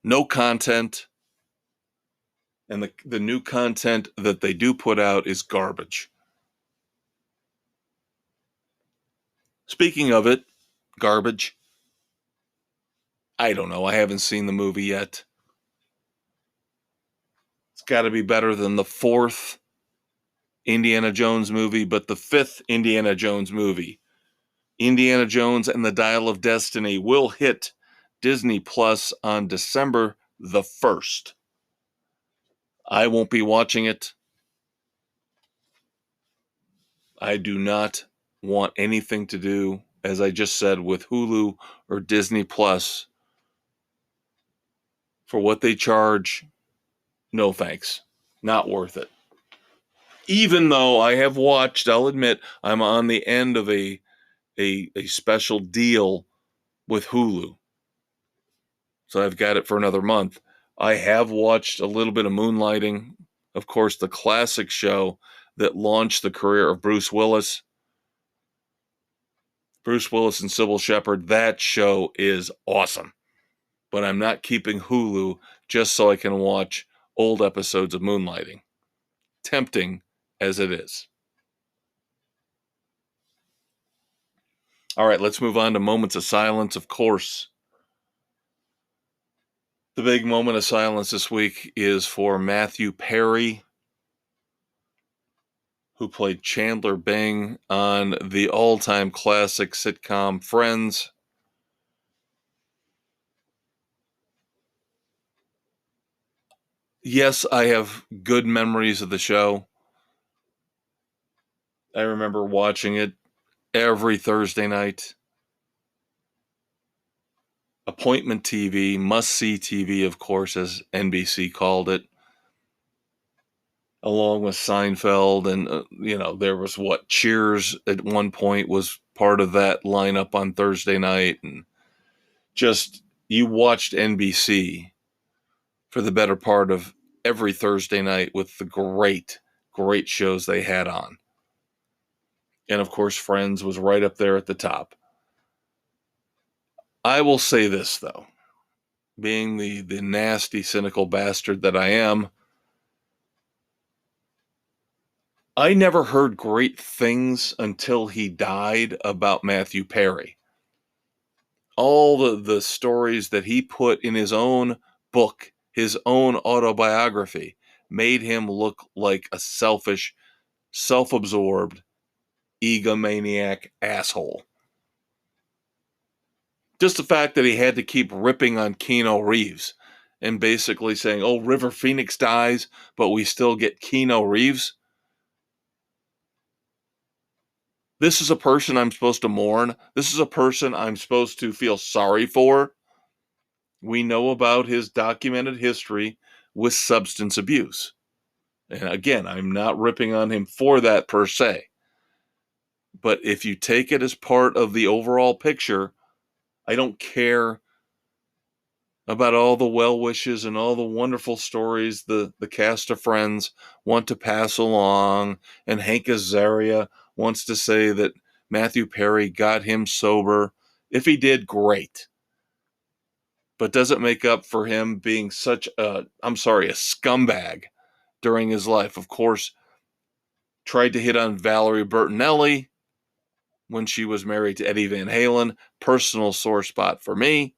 No content, and the new content that they do put out is garbage. Speaking of it, garbage. I don't know. I haven't seen the movie yet. It's got to be better than the fourth Indiana Jones movie, but the fifth Indiana Jones movie, Indiana Jones and the Dial of Destiny, will hit Disney Plus on December the 1st. I won't be watching it. I do not want anything to do, as I just said, with Hulu or Disney Plus. For what they charge, no thanks. Not worth it. Even though I have watched, I'll admit, I'm on the end of a special deal with Hulu. So I've got it for another month. I have watched a little bit of Moonlighting. Of course, the classic show that launched the career of Bruce Willis. Bruce Willis and Sybil Shepherd. That show is awesome. But I'm not keeping Hulu just so I can watch old episodes of Moonlighting. Tempting as it is. All right, let's move on to moments of silence, of course. The big moment of silence this week is for Matthew Perry, who played Chandler Bing on the all-time classic sitcom Friends. Yes, I have good memories of the show. I remember watching it every Thursday night. Appointment TV, must-see TV, of course, as NBC called it, along with Seinfeld. And, there was Cheers at one point was part of that lineup on Thursday night. And just, you watched NBC for the better part of every Thursday night with the great, great shows they had on. And, of course, Friends was right up there at the top. I will say this, though. Being the nasty, cynical bastard that I am, I never heard great things until he died about Matthew Perry. All the stories that he put in his own book, his own autobiography, made him look like a selfish, self-absorbed, egomaniac asshole. Just the fact that he had to keep ripping on Keanu Reeves and basically saying, oh, River Phoenix dies, but we still get Keanu Reeves. This is a person I'm supposed to mourn. This is a person I'm supposed to feel sorry for. We know about his documented history with substance abuse. And again, I'm not ripping on him for that per se. But if you take it as part of the overall picture, I don't care about all the well wishes and all the wonderful stories the cast of Friends want to pass along. And Hank Azaria wants to say that Matthew Perry got him sober. If he did, great. But doesn't make up for him being such a scumbag during his life. Of course, tried to hit on Valerie Bertinelli when she was married to Eddie Van Halen. Personal sore spot for me.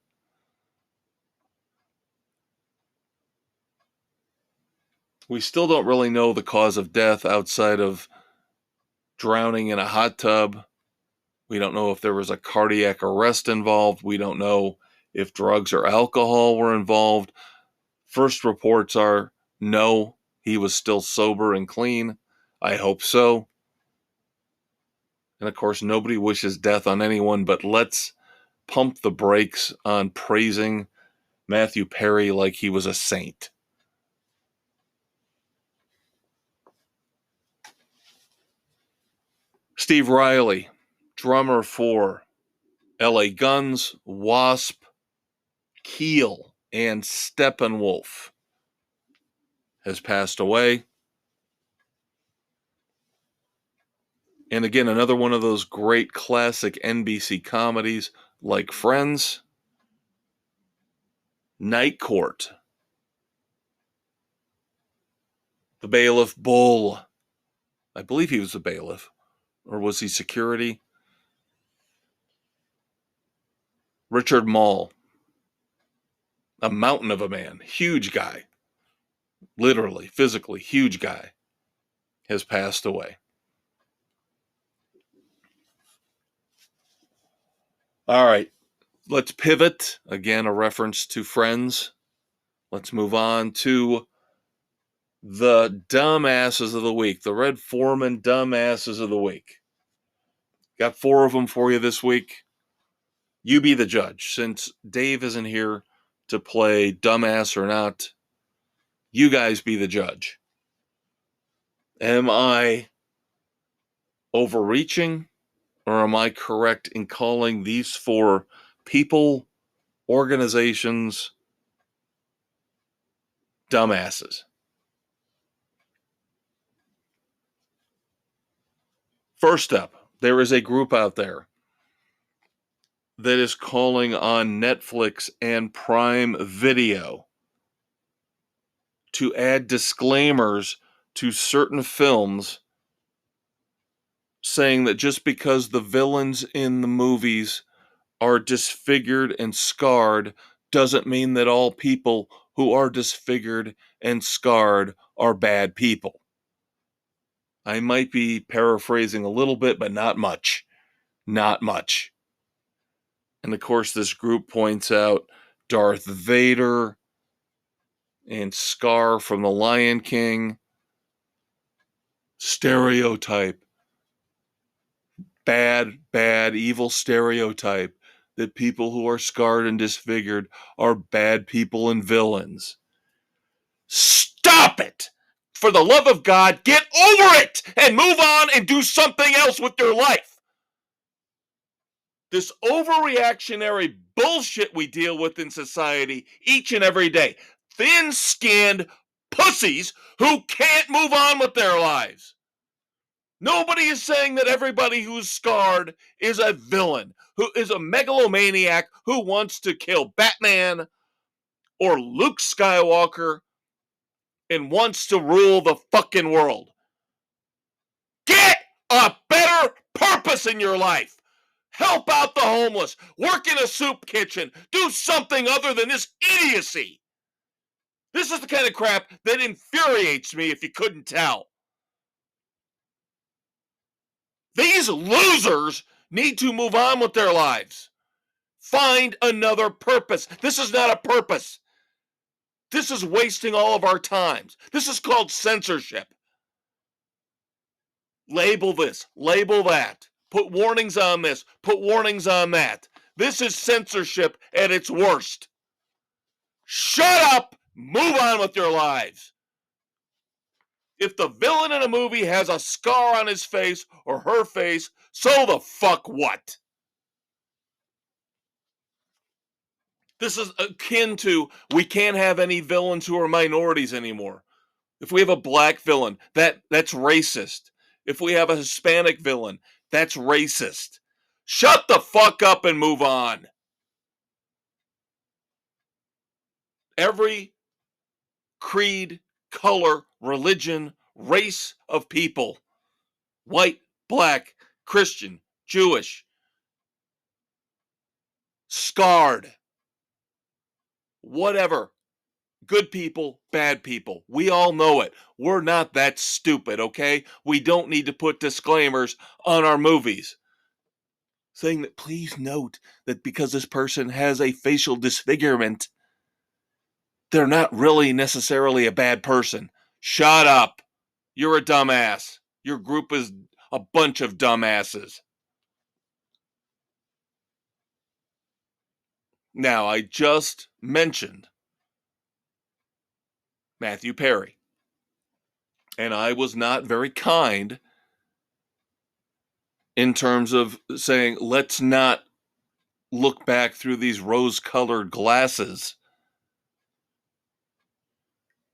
We still don't really know the cause of death outside of drowning in a hot tub. We don't know if there was a cardiac arrest involved. We don't know if drugs or alcohol were involved. First reports are no, he was still sober and clean. I hope so. And of course, nobody wishes death on anyone, but let's pump the brakes on praising Matthew Perry like he was a saint. Steve Riley, drummer for LA Guns, Wasp, Keel, and Steppenwolf, has passed away. And again, another one of those great classic NBC comedies like Friends. Night Court. The bailiff Bull. I believe he was the bailiff. Or was he security? Richard Mall. A mountain of a man. Huge guy. Literally, physically, huge guy. Has passed away. All right. Let's pivot. Again, a reference to Friends. Let's move on to the dumbasses of the week. The Red Foreman dumbasses of the week. Got 4 of them for you this week. You be the judge. Since Dave isn't here to play dumbass or not, you guys be the judge. Am I overreaching, or am I correct in calling these 4 people, organizations, dumbasses? First up, there is a group out there that is calling on Netflix and Prime Video to add disclaimers to certain films saying that just because the villains in the movies are disfigured and scarred doesn't mean that all people who are disfigured and scarred are bad people. I might be paraphrasing a little bit, but not much. Not much. And of course, this group points out Darth Vader and Scar from The Lion King. Stereotype. Bad, evil stereotype that people who are scarred and disfigured are bad people and villains. Stop it! For the love of God, get over it and move on and do something else with your life. This overreactionary bullshit we deal with in society each and every day. Thin-skinned pussies who can't move on with their lives. Nobody is saying that everybody who's scarred is a villain, who is a megalomaniac who wants to kill Batman or Luke Skywalker and wants to rule the fucking world. Get a better purpose in your life. Help out the homeless. Work in a soup kitchen. Do something other than this idiocy. This is the kind of crap that infuriates me, if you couldn't tell. These losers need to move on with their lives. Find another purpose. This is not a purpose. This is wasting all of our times. This is called censorship. Label this, label that. Put warnings on this, put warnings on that. This is censorship at its worst. Shut up, move on with your lives. If the villain in a movie has a scar on his face or her face, so the fuck what? This is akin to, we can't have any villains who are minorities anymore. If we have a black villain, that's racist. If we have a Hispanic villain, that's racist. Shut the fuck up and move on. Every creed, color, religion, race of people, white, black, Christian, Jewish, scarred, whatever, good people, bad people. We all know it. We're not that stupid, okay? We don't need to put disclaimers on our movies saying that please note that because this person has a facial disfigurement, they're not really necessarily a bad person. Shut up. You're a dumbass. Your group is a bunch of dumbasses. Now, I just mentioned Matthew Perry, and I was not very kind in terms of saying, let's not look back through these rose-colored glasses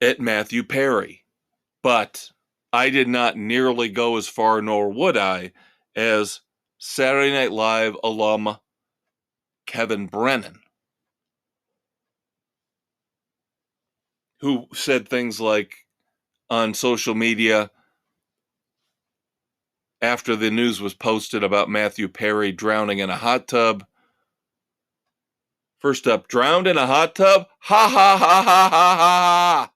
at Matthew Perry. But I did not nearly go as far, nor would I, as Saturday Night Live alum Kevin Brennan, who said things like on social media after the news was posted about Matthew Perry drowning in a hot tub. First up, drowned in a hot tub? Ha ha ha ha ha ha!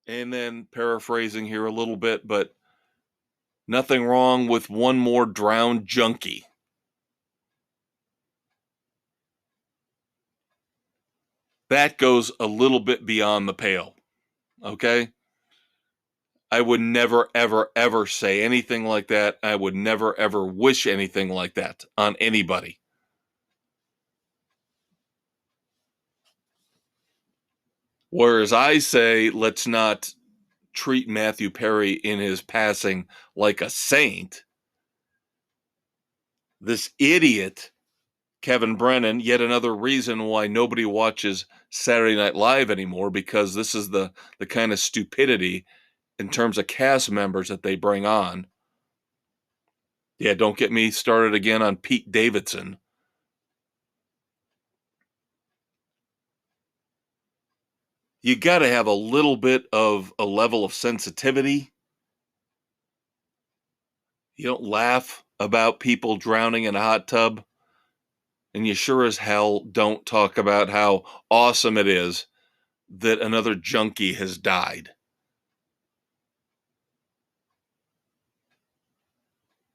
And then paraphrasing here a little bit, but nothing wrong with one more drowned junkie. That goes a little bit beyond the pale, okay? I would never, ever, ever say anything like that. I would never, ever wish anything like that on anybody. Whereas I say, let's not treat Matthew Perry in his passing like a saint. This idiot, Kevin Brennan, yet another reason why nobody watches Saturday Night Live anymore, because this is the kind of stupidity in terms of cast members that they bring on. Yeah, don't get me started again on Pete Davidson. You got to have a little bit of a level of sensitivity. You don't laugh about people drowning in a hot tub. And you sure as hell don't talk about how awesome it is that another junkie has died.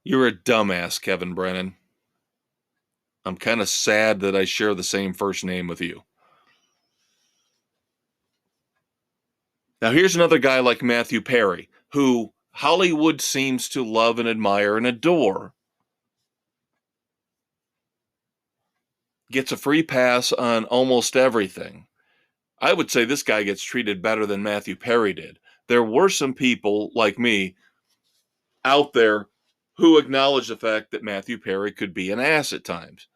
You're a dumbass, Kevin Brennan. I'm kind of sad that I share the same first name with you. Now, here's another guy like Matthew Perry, who Hollywood seems to love and admire and adore. Gets a free pass on almost everything. I would say this guy gets treated better than Matthew Perry did. There were some people like me out there who acknowledge the fact that Matthew Perry could be an ass at times.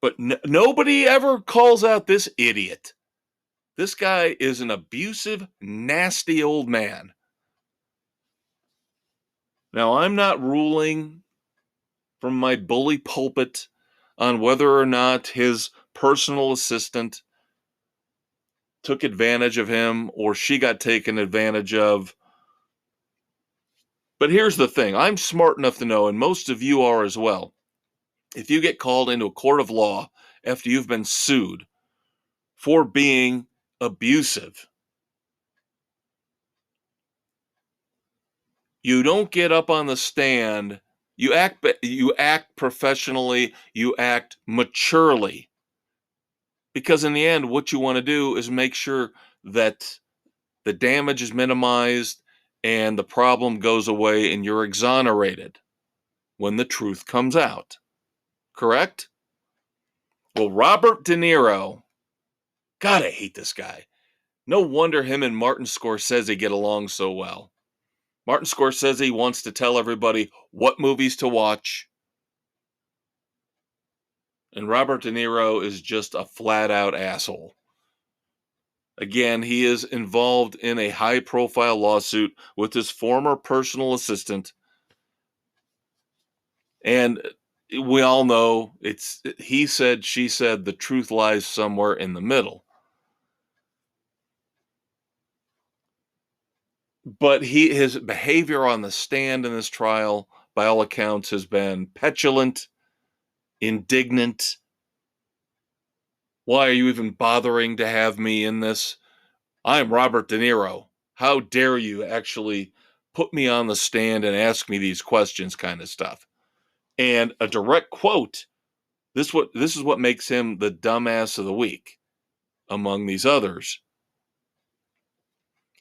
But nobody ever calls out this idiot. This guy is an abusive, nasty old man. Now, I'm not ruling from my bully pulpit on whether or not his personal assistant took advantage of him or she got taken advantage of. But here's the thing. I'm smart enough to know, and most of you are as well, if you get called into a court of law after you've been sued for being abusive, you don't get up on the stand. You act professionally, you act maturely. Because in the end, what you want to do is make sure that the damage is minimized and the problem goes away and you're exonerated when the truth comes out. Correct? Well, Robert De Niro, God, I hate this guy. No wonder him and Martin Scorsese get along so well. Martin Scorsese wants to tell everybody what movies to watch. And Robert De Niro is just a flat out asshole. Again, he is involved in a high profile lawsuit with his former personal assistant. And we all know it's he said, she said, the truth lies somewhere in the middle. But his behavior on the stand in this trial, by all accounts, has been petulant, indignant. Why are you even bothering to have me in this? I'm Robert De Niro. How dare you actually put me on the stand and ask me these questions, kind of stuff. And a direct quote, this is what makes him the dumbass of the week among these others.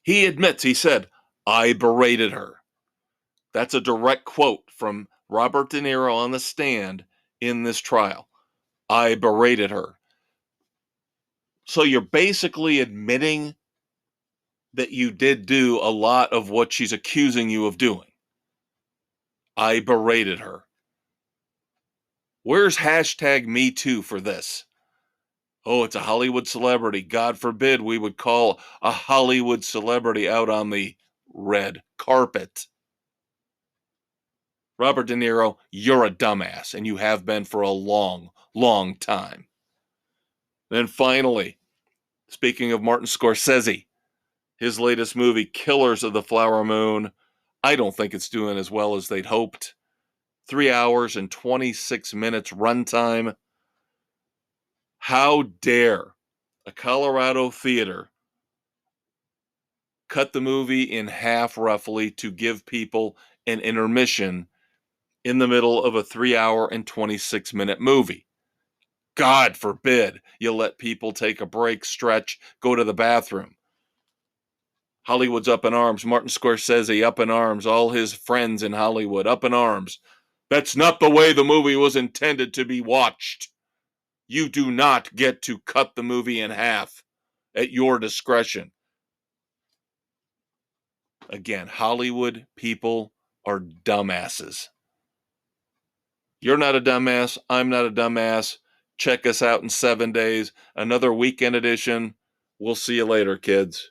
He admits, he said, I berated her. That's a direct quote from Robert De Niro on the stand in this trial. I berated her. So you're basically admitting that you did do a lot of what she's accusing you of doing. I berated her. Where's hashtag Me Too for this? Oh, it's a Hollywood celebrity. God forbid we would call a Hollywood celebrity out on the red carpet. Robert De Niro, you're a dumbass, and you have been for a long, long time. Then finally, speaking of Martin Scorsese, his latest movie, Killers of the Flower Moon, I don't think it's doing as well as they'd hoped. 3 hours and 26 minutes runtime. How dare a Colorado theater cut the movie in half roughly to give people an intermission in the middle of a 3 hour and 26 minute movie. God forbid you let people take a break, stretch, go to the bathroom. Hollywood's up in arms. Martin Scorsese up in arms. All his friends in Hollywood up in arms. That's not the way the movie was intended to be watched. You do not get to cut the movie in half at your discretion. Again, Hollywood people are dumbasses. You're not a dumbass. I'm not a dumbass. Check us out in 7 days. Another weekend edition. We'll see you later, kids.